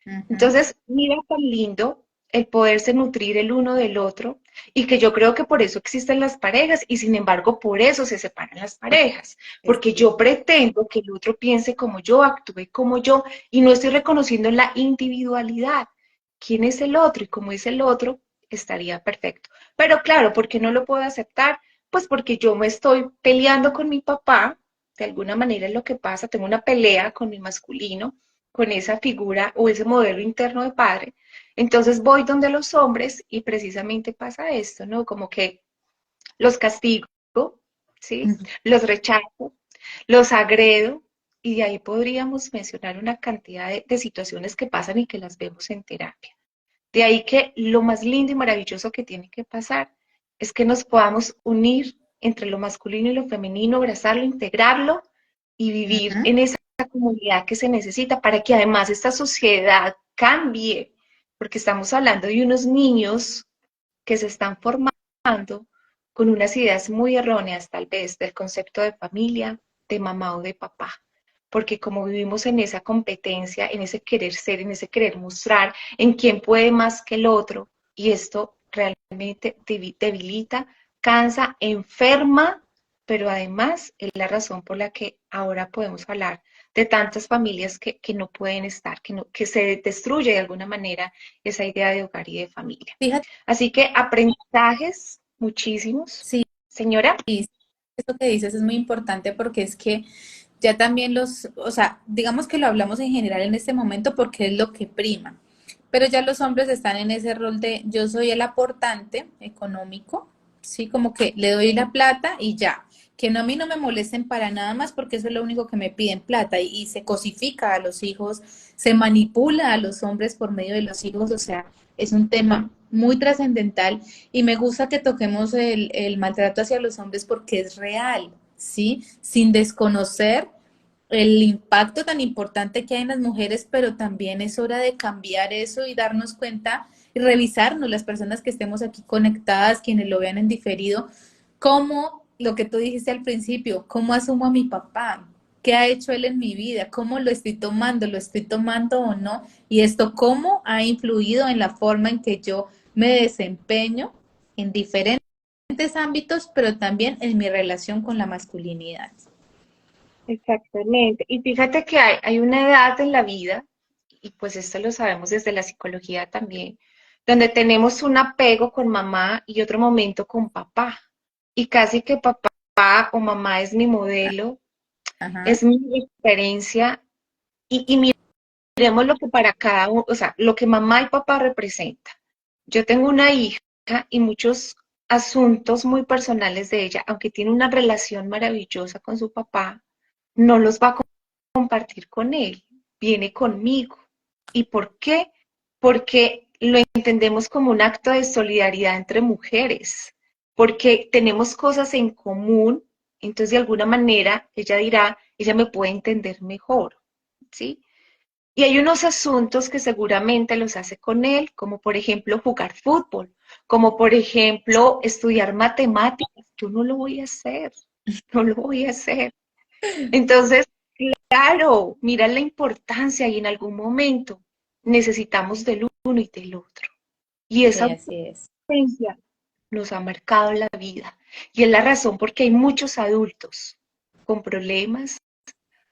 Ujú. Entonces, mira tan lindo el poderse nutrir el uno del otro y que yo creo que por eso existen las parejas y sin embargo por eso se separan las parejas, Es- porque yo pretendo que el otro piense como yo, actúe como yo y no estoy reconociendo la individualidad. ¿Quién es el otro? Y como es el otro, estaría perfecto. Pero claro, ¿por qué no lo puedo aceptar? Pues porque yo me estoy peleando con mi papá, de alguna manera es lo que pasa, tengo una pelea con mi masculino con esa figura o ese modelo interno de padre. Entonces voy donde los hombres y precisamente pasa esto, ¿no? Como que los castigo, ¿sí? Ujú. Los rechazo, los agredo y de ahí podríamos mencionar una cantidad de situaciones que pasan y que las vemos en terapia. De ahí que lo más lindo y maravilloso que tiene que pasar es que nos podamos unir entre lo masculino y lo femenino, abrazarlo, integrarlo y vivir Ujú. en esa comunidad que se necesita para que además esta sociedad cambie, porque estamos hablando de unos niños que se están formando con unas ideas muy erróneas tal vez del concepto de familia, de mamá o de papá. Porque como vivimos en esa competencia, en ese querer ser, en ese querer mostrar, en quién puede más que el otro, y esto realmente debilita, cansa, enferma, pero además es la razón por la que ahora podemos hablar de tantas familias que no pueden estar, que se destruye de alguna manera esa idea de hogar y de familia. Fíjate, Así que aprendizajes muchísimos. sí, Señora, esto que dices es muy importante porque es que ya también o sea, digamos que lo hablamos en general en este momento porque es lo que prima, pero ya los hombres están en ese rol de yo soy el aportante económico, ¿sí? Como que le doy la plata y ya, que no, a mí no me molesten para nada más porque eso es lo único que me piden plata y se cosifica a los hijos, se manipula a los hombres por medio de los hijos, o sea, es un tema muy trascendental y me gusta que toquemos el maltrato hacia los hombres porque es real, ¿sí? Sin desconocer el impacto tan importante que hay en las mujeres, pero también es hora de cambiar eso y darnos cuenta y revisarnos las personas que estemos aquí conectadas, quienes lo vean en diferido, cómo lo que tú dijiste al principio, cómo asumo a mi papá, qué ha hecho él en mi vida, cómo lo estoy tomando o no, y esto cómo ha influido en la forma en que yo me desempeño en diferentes ámbitos, pero también en mi relación con la masculinidad. Exactamente. Y fíjate que hay una edad en la vida, y pues esto lo sabemos desde la psicología también, donde tenemos un apego con mamá y otro momento con papá. Y casi que papá o mamá es mi modelo, Ajá. es mi referencia, y miremos lo que para cada uno, o sea, lo que mamá y papá representan. Yo tengo una hija y muchos asuntos muy personales de ella, aunque tiene una relación maravillosa con su papá, no los va a compartir con él, viene conmigo. ¿Y por qué? Porque lo entendemos como un acto de solidaridad entre mujeres, porque tenemos cosas en común, entonces de alguna manera ella dirá, ella me puede entender mejor, ¿sí? Y hay unos asuntos que seguramente los hace con él, como por ejemplo jugar fútbol, como por ejemplo estudiar matemáticas. Yo no lo voy a hacer, no lo voy a hacer. Entonces, claro, mira la importancia y en algún momento necesitamos del uno y del otro. Y esa Sí, así es. ausencia nos ha marcado la vida. Y es la razón porque hay muchos adultos con problemas,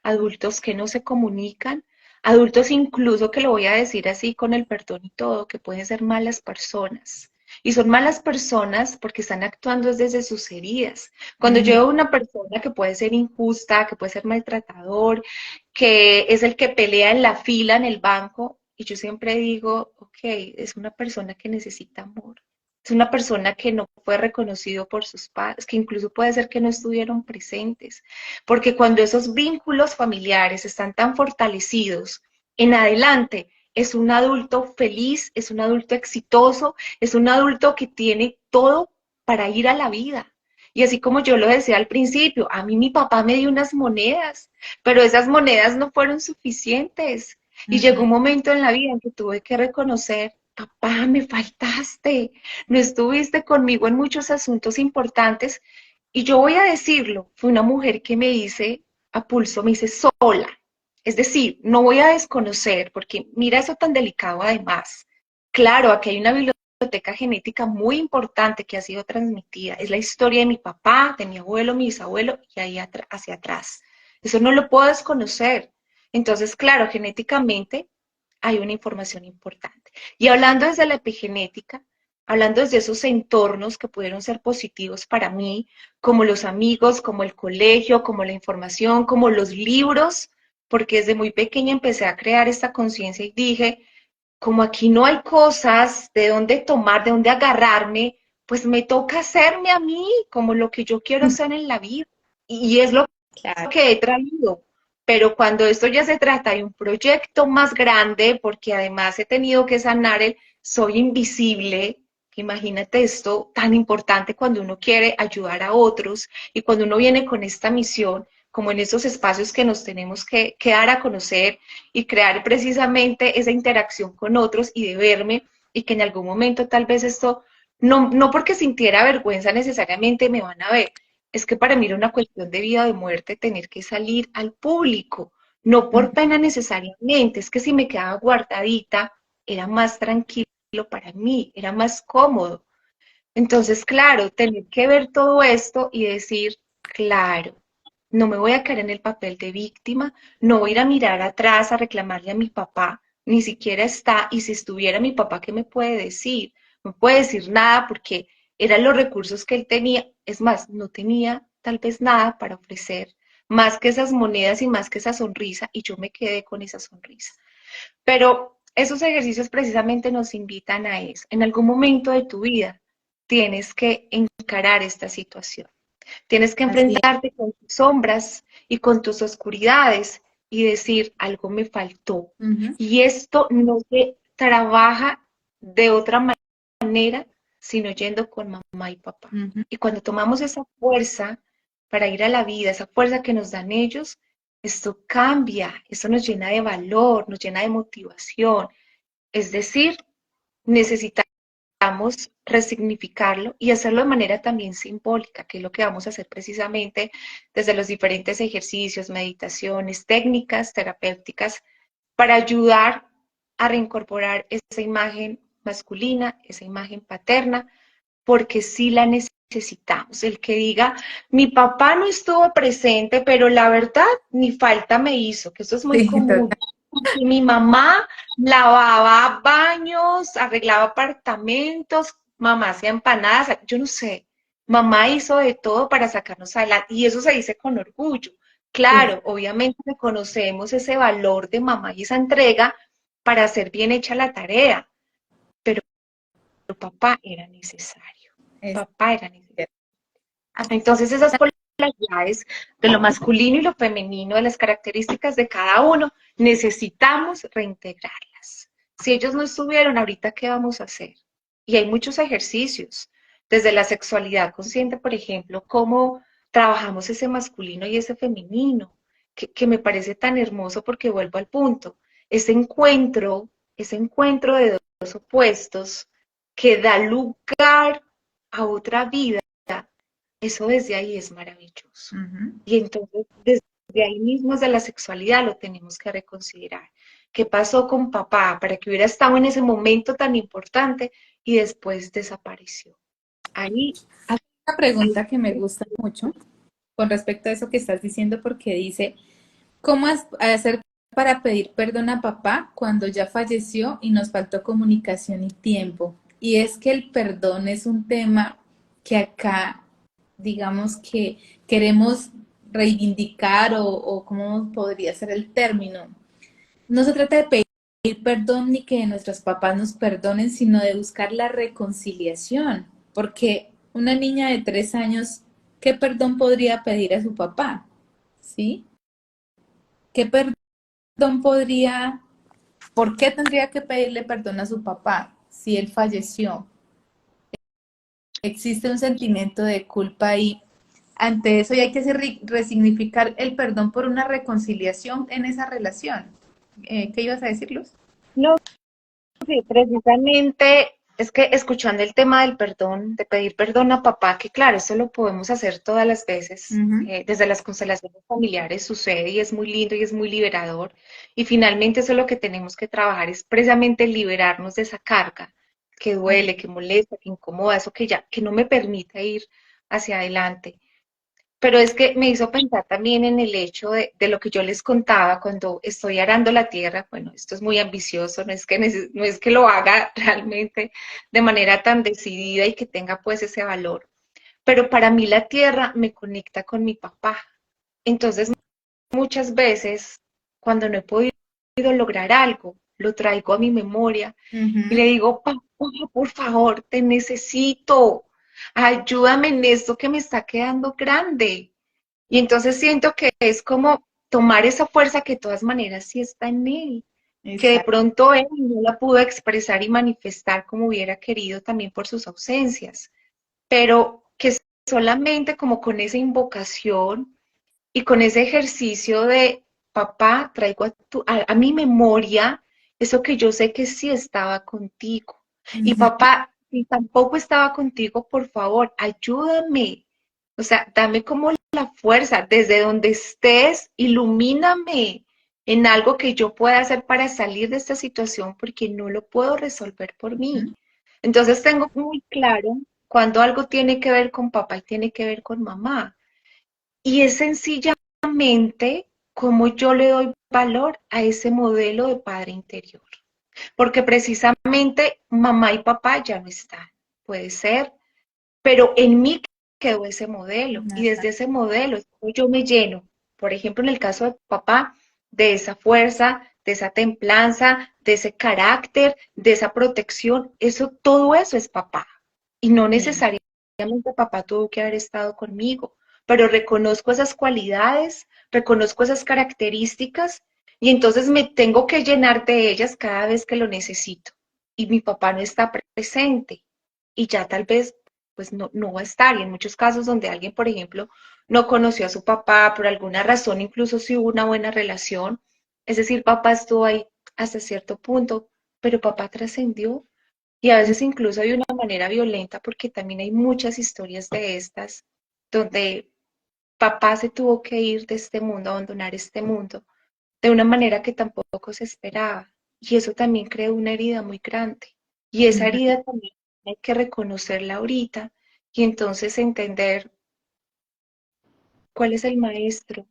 adultos que no se comunican, adultos incluso que lo voy a decir así con el perdón y todo, que pueden ser malas personas. Y son malas personas porque están actuando desde sus heridas. Cuando yo Ujú. veo una persona que puede ser injusta, que puede ser maltratador, que es el que pelea en la fila en el banco, y yo siempre digo, ok, es una persona que necesita amor. Es una persona que no fue reconocido por sus padres, que incluso puede ser que no estuvieron presentes. Porque cuando esos vínculos familiares están tan fortalecidos, en adelante es un adulto feliz, es un adulto exitoso, es un adulto que tiene todo para ir a la vida. Y así como yo lo decía al principio, a mí mi papá me dio unas monedas, pero esas monedas no fueron suficientes. Y llegó un Ujú. momento en la vida en que tuve que reconocer, papá, me faltaste, no estuviste conmigo en muchos asuntos importantes y yo voy a decirlo, fue una mujer que me dice a pulso, me dice sola. Es decir, no voy a desconocer, porque mira eso tan delicado además. Claro, aquí hay una biblioteca genética muy importante que ha sido transmitida. Es la historia de mi papá, de mi abuelo, mi bisabuelo y ahí hacia atrás. Eso no lo puedo desconocer. Entonces, claro, genéticamente hay una información importante. Y hablando desde la epigenética, hablando desde esos entornos que pudieron ser positivos para mí, como los amigos, como el colegio, como la información, como los libros, porque desde muy pequeña empecé a crear esta conciencia y dije, como aquí no hay cosas de dónde tomar, de dónde agarrarme, pues me toca hacerme a mí como lo que yo quiero hacer en la vida. Y es lo Claro. que he traído. Pero cuando esto ya se trata de un proyecto más grande, porque además he tenido que sanar el soy invisible, imagínate esto tan importante cuando uno quiere ayudar a otros y cuando uno viene con esta misión, como en esos espacios que nos tenemos que dar a conocer y crear precisamente esa interacción con otros y de verme y que en algún momento tal vez esto, no porque sintiera vergüenza necesariamente me van a ver, es que para mí era una cuestión de vida o de muerte tener que salir al público, no por pena necesariamente, es que si me quedaba guardadita era más tranquilo para mí, era más cómodo. Entonces, claro, tener que ver todo esto y decir, claro, no me voy a caer en el papel de víctima, no voy a ir a mirar atrás a reclamarle a mi papá, ni siquiera está, y si estuviera mi papá, ¿qué me puede decir? No puede decir nada porque eran los recursos que él tenía, es más, no tenía tal vez nada para ofrecer, más que esas monedas y más que esa sonrisa, y yo me quedé con esa sonrisa. Pero esos ejercicios precisamente nos invitan a eso. En algún momento de tu vida tienes que encarar esta situación. Tienes que Así es. enfrentarte con tus sombras y con tus oscuridades y decir, algo me faltó. Ujú, Y esto no se trabaja de otra manera, sino yendo con mamá y papá. ujú. Y cuando tomamos esa fuerza para ir a la vida, esa fuerza que nos dan ellos, esto cambia, esto nos llena de valor, nos llena de motivación. Es decir, necesitamos resignificarlo y hacerlo de manera también simbólica, que es lo que vamos a hacer precisamente desde los diferentes ejercicios, meditaciones, técnicas terapéuticas para ayudar a reincorporar esa imagen masculina, esa imagen paterna, porque sí la necesitamos. El que diga, mi papá no estuvo presente, pero la verdad ni falta me hizo, que eso es muy Sí, común. total. Y mi mamá lavaba baños, arreglaba apartamentos, mamá hacía empanadas, yo no sé. Mamá hizo de todo para sacarnos adelante y eso se dice con orgullo. Sí, Claro, obviamente reconocemos ese valor de mamá y esa entrega para hacer bien hecha la tarea, pero papá era necesario. es Papá era necesario. cierto. Aquí Entonces esas polaridades de lo masculino y lo femenino, de las características de cada uno, necesitamos reintegrarlas. Si ellos no estuvieron, ahorita, ¿qué vamos a hacer? Y hay muchos ejercicios, desde la sexualidad consciente, por ejemplo, cómo trabajamos ese masculino y ese femenino, que me parece tan hermoso porque vuelvo al punto, ese encuentro de dos opuestos que da lugar a otra vida, eso desde ahí es maravilloso. ujú. Y entonces, desde ahí mismo, desde la sexualidad, lo tenemos que reconsiderar. ¿Qué pasó con papá para que hubiera estado en ese momento tan importante y después desapareció? Ahí, Una pregunta que me gusta mucho con respecto a eso que estás diciendo, porque dice, ¿cómo hacer para pedir perdón a papá cuando ya falleció y nos faltó comunicación y tiempo? Y es que el perdón es un tema que acá, digamos que queremos reivindicar o cómo podría ser el término. No se trata de pedir perdón ni que nuestros papás nos perdonen, sino de buscar la reconciliación, porque una niña de 3 años, ¿qué perdón podría pedir a su papá? ¿Sí? ¿Qué perdón podría, por qué tendría que pedirle perdón a su papá si él falleció? Existe un sentimiento de culpa y ante eso y hay que resignificar el perdón por una reconciliación en esa relación. ¿Qué ibas a decir, Luz? no, sí, precisamente es que escuchando el tema del perdón, de pedir perdón a papá, que claro, eso lo podemos hacer todas las veces, Ujú. desde las constelaciones familiares sucede y es muy lindo y es muy liberador. Y finalmente eso es lo que tenemos que trabajar, es precisamente liberarnos de esa carga que duele, que molesta, que incomoda, eso que ya, que no me permite ir hacia adelante. Pero es que me hizo pensar también en el hecho de lo que yo les contaba cuando estoy arando la tierra. Bueno, esto es muy ambicioso, no es que lo haga realmente de manera tan decidida y que tenga pues ese valor. Pero para mí la tierra me conecta con mi papá. Entonces, muchas veces, cuando no he podido lograr algo, lo traigo a mi memoria y le Ujú. digo, papá, por favor, te necesito. Ayúdame en esto que me está quedando grande. Y entonces siento que es como tomar esa fuerza que de todas maneras sí está en él, que de Exacto. pronto él no la pudo expresar y manifestar como hubiera querido también por sus ausencias, pero que solamente como con esa invocación y con ese ejercicio de papá, traigo a mi memoria eso que yo sé que sí estaba contigo. Y Ujú. papá, si tampoco estaba contigo, por favor, ayúdame. O sea, dame como la fuerza, desde donde estés, ilumíname en algo que yo pueda hacer para salir de esta situación porque no lo puedo resolver por mí. Entonces tengo muy claro cuando algo tiene que ver con papá y tiene que ver con mamá. Y es sencillamente como yo le doy valor a ese modelo de padre interior. Porque precisamente mamá y papá ya no están, puede ser, pero en mí quedó ese modelo y Ajá. desde ese modelo yo me lleno, por ejemplo, en el caso de papá, de esa fuerza, de esa templanza, de ese carácter, de esa protección. Eso, todo eso es papá. Y no Sí. necesariamente papá tuvo que haber estado conmigo, pero reconozco esas cualidades, reconozco esas características y entonces me tengo que llenar de ellas cada vez que lo necesito. Y mi papá no está presente y ya tal vez pues no va a estar. Y en muchos casos donde alguien, por ejemplo, no conoció a su papá por alguna razón, incluso si hubo una buena relación, es decir, papá estuvo ahí hasta cierto punto, pero papá trascendió y a veces incluso hay una manera violenta porque también hay muchas historias de estas donde papá se tuvo que ir de este mundo, abandonar este mundo de una manera que tampoco se esperaba. Y eso también creó una herida muy grande. Y esa Ujú. herida también hay que reconocerla ahorita y entonces entender cuál es el maestro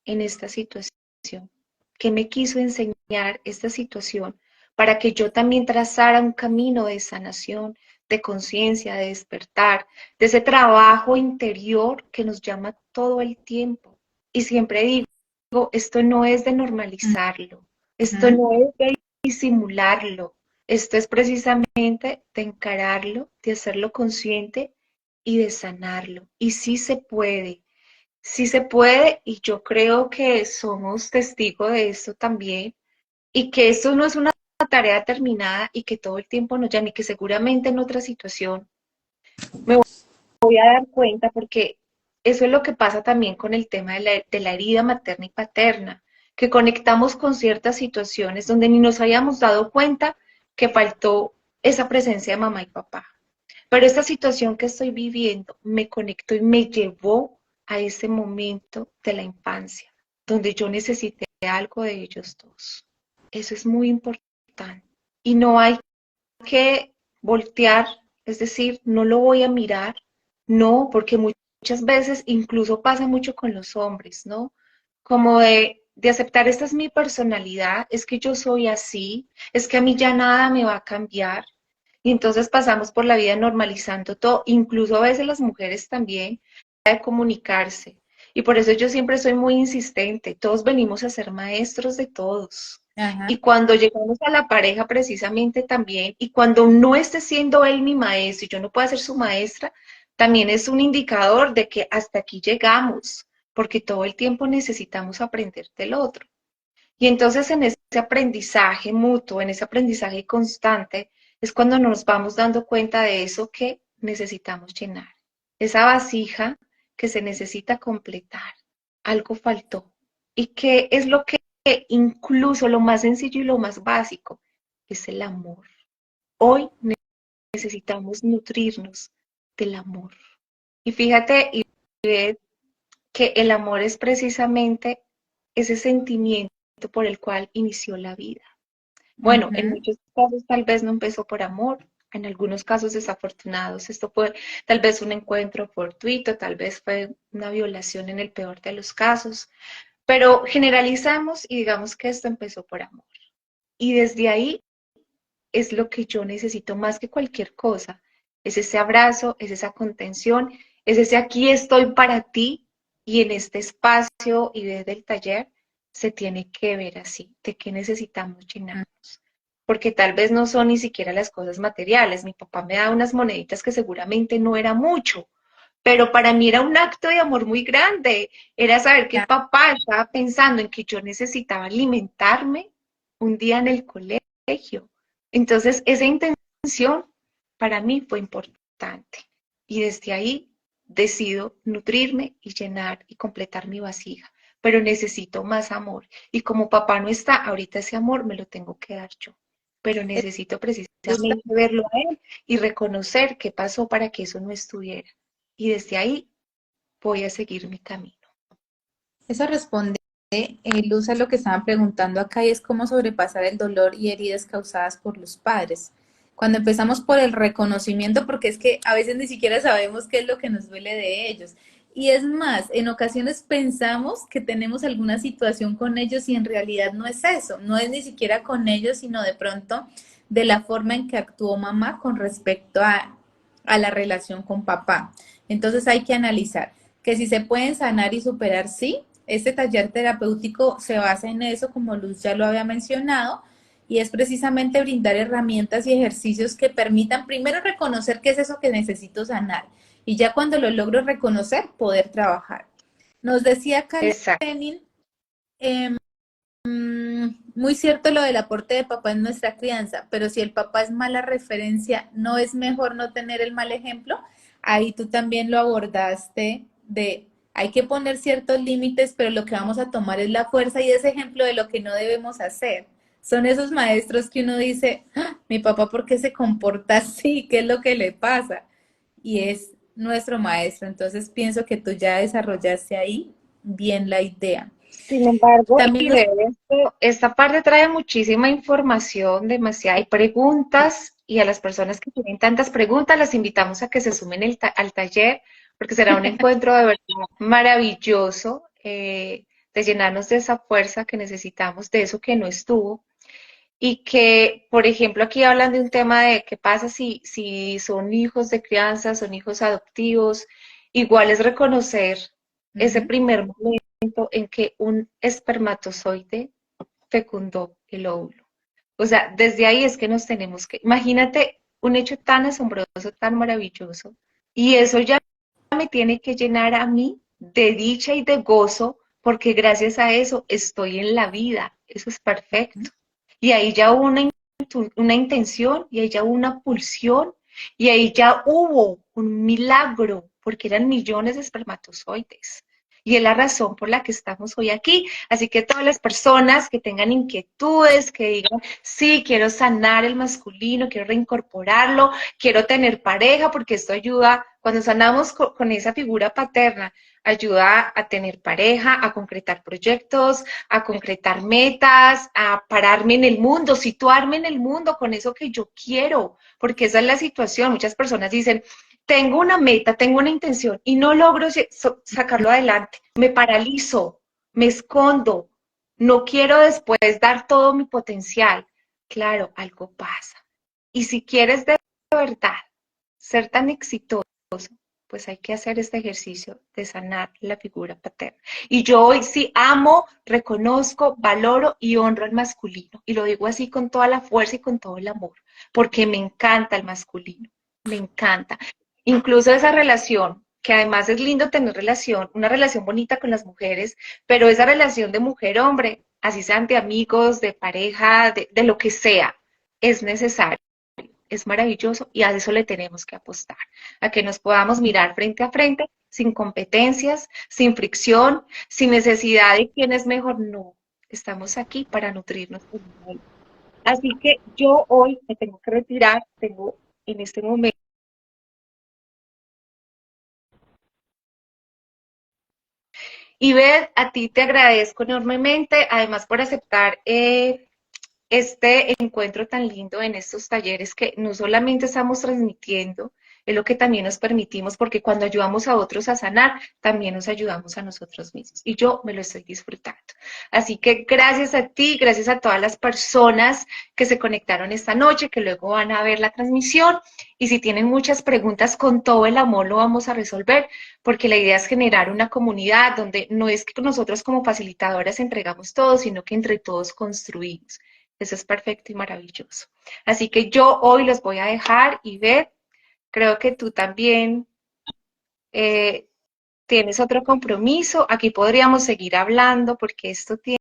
en esta situación, qué me quiso enseñar esta situación para que yo también trazara un camino de sanación, de conciencia, de despertar, de ese trabajo interior que nos llama todo el tiempo. Y siempre digo, esto no es de normalizarlo, esto Ujú. no es de disimularlo, esto es precisamente de encararlo, de hacerlo consciente y de sanarlo. Y sí se puede, y yo creo que somos testigos de esto también, y que esto no es una tarea terminada y que todo el tiempo nos llama, y que seguramente en otra situación me voy a dar cuenta, porque eso es lo que pasa también con el tema de la herida materna y paterna, que conectamos con ciertas situaciones donde ni nos habíamos dado cuenta que faltó esa presencia de mamá y papá. Pero esta situación que estoy viviendo me conectó y me llevó a ese momento de la infancia, donde yo necesité algo de ellos dos. Eso es muy importante. Y no hay que voltear, es decir, no lo voy a mirar, no, porque muchas veces incluso pasa mucho con los hombres, ¿no? Como de aceptar, esta es mi personalidad, es que yo soy así, es que a mí ya nada me va a cambiar. Y entonces pasamos por la vida normalizando todo, incluso a veces las mujeres también, de comunicarse. Y por eso yo siempre soy muy insistente, todos venimos a ser maestros de todos. Ajá. Y cuando llegamos a la pareja precisamente también, y cuando no esté siendo él mi maestro y yo no pueda ser su maestra, también es un indicador de que hasta aquí llegamos, porque todo el tiempo necesitamos aprender del otro. Y entonces en ese aprendizaje mutuo, en ese aprendizaje constante, es cuando nos vamos dando cuenta de eso que necesitamos llenar. Esa vasija que se necesita completar. Algo faltó. ¿Y qué es lo que incluso lo más sencillo y lo más básico? Es el amor. Hoy necesitamos nutrirnos del amor. Y fíjate, y ves que el amor es precisamente ese sentimiento por el cual inició la vida. Bueno, en Ujú. muchos casos tal vez no empezó por amor, en algunos casos desafortunados. Esto fue tal vez un encuentro fortuito, tal vez fue una violación en el peor de los casos, pero generalizamos y digamos que esto empezó por amor. Y desde ahí es lo que yo necesito más que cualquier cosa. Es ese abrazo, es esa contención, es ese aquí estoy para ti y en este espacio y desde el taller se tiene que ver así, de qué necesitamos llenarnos. Porque tal vez no son ni siquiera las cosas materiales. Mi papá me da unas moneditas que seguramente no era mucho, pero para mí era un acto de amor muy grande. Era saber que papá estaba pensando en que yo necesitaba alimentarme un día en el colegio. Entonces, esa intención para mí fue importante. Y desde ahí decido nutrirme y llenar y completar mi vasija. Pero necesito más amor. Y como papá no está, ahorita ese amor me lo tengo que dar yo. Pero necesito Gusta. precisamente verlo a él y reconocer qué pasó para que eso no estuviera. Y desde ahí voy a seguir mi camino. Eso responde, Luz, a lo que estaban preguntando acá y es cómo sobrepasar el dolor y heridas causadas por los padres. Cuando empezamos por el reconocimiento, porque es que a veces ni siquiera sabemos qué es lo que nos duele de ellos. Y es más, en ocasiones pensamos que tenemos alguna situación con ellos y en realidad no es eso, no es ni siquiera con ellos, sino de pronto de la forma en que actuó mamá con respecto a la relación con papá. Entonces hay que analizar que si se pueden sanar y superar, sí, este taller terapéutico se basa en eso, como Luz ya lo había mencionado, y es precisamente brindar herramientas y ejercicios que permitan primero reconocer qué es eso que necesito sanar y ya cuando lo logro reconocer, poder trabajar. Nos decía Karen Exacto. Lenin, eh, muy cierto lo del aporte de papá en nuestra crianza, pero si el papá es mala referencia, ¿no es mejor no tener el mal ejemplo? Ahí tú también lo abordaste de hay que poner ciertos límites, pero lo que vamos a tomar es la fuerza y ese ejemplo de lo que no debemos hacer. Son esos maestros que uno dice, "Ah, mi papá, ¿por qué se comporta así? ¿Qué es lo que le pasa?" Y es nuestro maestro. Entonces pienso que tú ya desarrollaste ahí bien la idea. Sin embargo, También y nos... de esto, esta parte trae muchísima información, demasiada, hay preguntas, y a las personas que tienen tantas preguntas, las invitamos a que se sumen al taller, porque será un encuentro de verdad maravilloso, de llenarnos de esa fuerza que necesitamos, de eso que no estuvo, y que, por ejemplo, aquí hablan de un tema de qué pasa si son hijos de crianza, son hijos adoptivos, igual es reconocer ese Ujú. primer momento en que un espermatozoide fecundó el óvulo. O sea, desde ahí es que nos tenemos que, imagínate un hecho tan asombroso, tan maravilloso, y eso ya me tiene que llenar a mí de dicha y de gozo, porque gracias a eso estoy en la vida, eso es perfecto. Y ahí ya hubo una intención, y ahí ya hubo una pulsión, y ahí ya hubo un milagro, porque eran millones de espermatozoides. Y es la razón por la que estamos hoy aquí. Así que todas las personas que tengan inquietudes, que digan, sí, quiero sanar el masculino, quiero reincorporarlo, quiero tener pareja, porque esto ayuda, cuando sanamos con esa figura paterna, ayuda a tener pareja, a concretar proyectos, a concretar metas, a pararme en el mundo, situarme en el mundo con eso que yo quiero, porque esa es la situación. Muchas personas dicen, tengo una meta, tengo una intención y no logro sacarlo adelante, me paralizo, me escondo, no quiero después dar todo mi potencial. Claro, algo pasa. Y si quieres de verdad ser tan exitoso, pues hay que hacer este ejercicio de sanar la figura paterna. Y yo hoy sí amo, reconozco, valoro y honro al masculino. Y lo digo así con toda la fuerza y con todo el amor, porque me encanta el masculino, me encanta. Incluso esa relación, que además es lindo tener relación, una relación bonita con las mujeres, pero esa relación de mujer-hombre, así sean de amigos, de pareja, de lo que sea, es necesario, es maravilloso y a eso le tenemos que apostar, a que nos podamos mirar frente a frente, sin competencias, sin fricción, sin necesidad de quién es mejor, no, estamos aquí para nutrirnos. Así que yo hoy me tengo que retirar, tengo en este momento. Y Beth, a ti te agradezco enormemente, además por aceptar este encuentro tan lindo en estos talleres que no solamente estamos transmitiendo, es lo que también nos permitimos, porque cuando ayudamos a otros a sanar, también nos ayudamos a nosotros mismos. Y yo me lo estoy disfrutando. Así que gracias a ti, gracias a todas las personas que se conectaron esta noche, que luego van a ver la transmisión. Y si tienen muchas preguntas, con todo el amor lo vamos a resolver, porque la idea es generar una comunidad donde no es que nosotros como facilitadoras entregamos todo, sino que entre todos construimos. Eso es perfecto y maravilloso. Así que yo hoy los voy a dejar y ver, creo que tú también tienes otro compromiso. Aquí podríamos seguir hablando porque esto tiene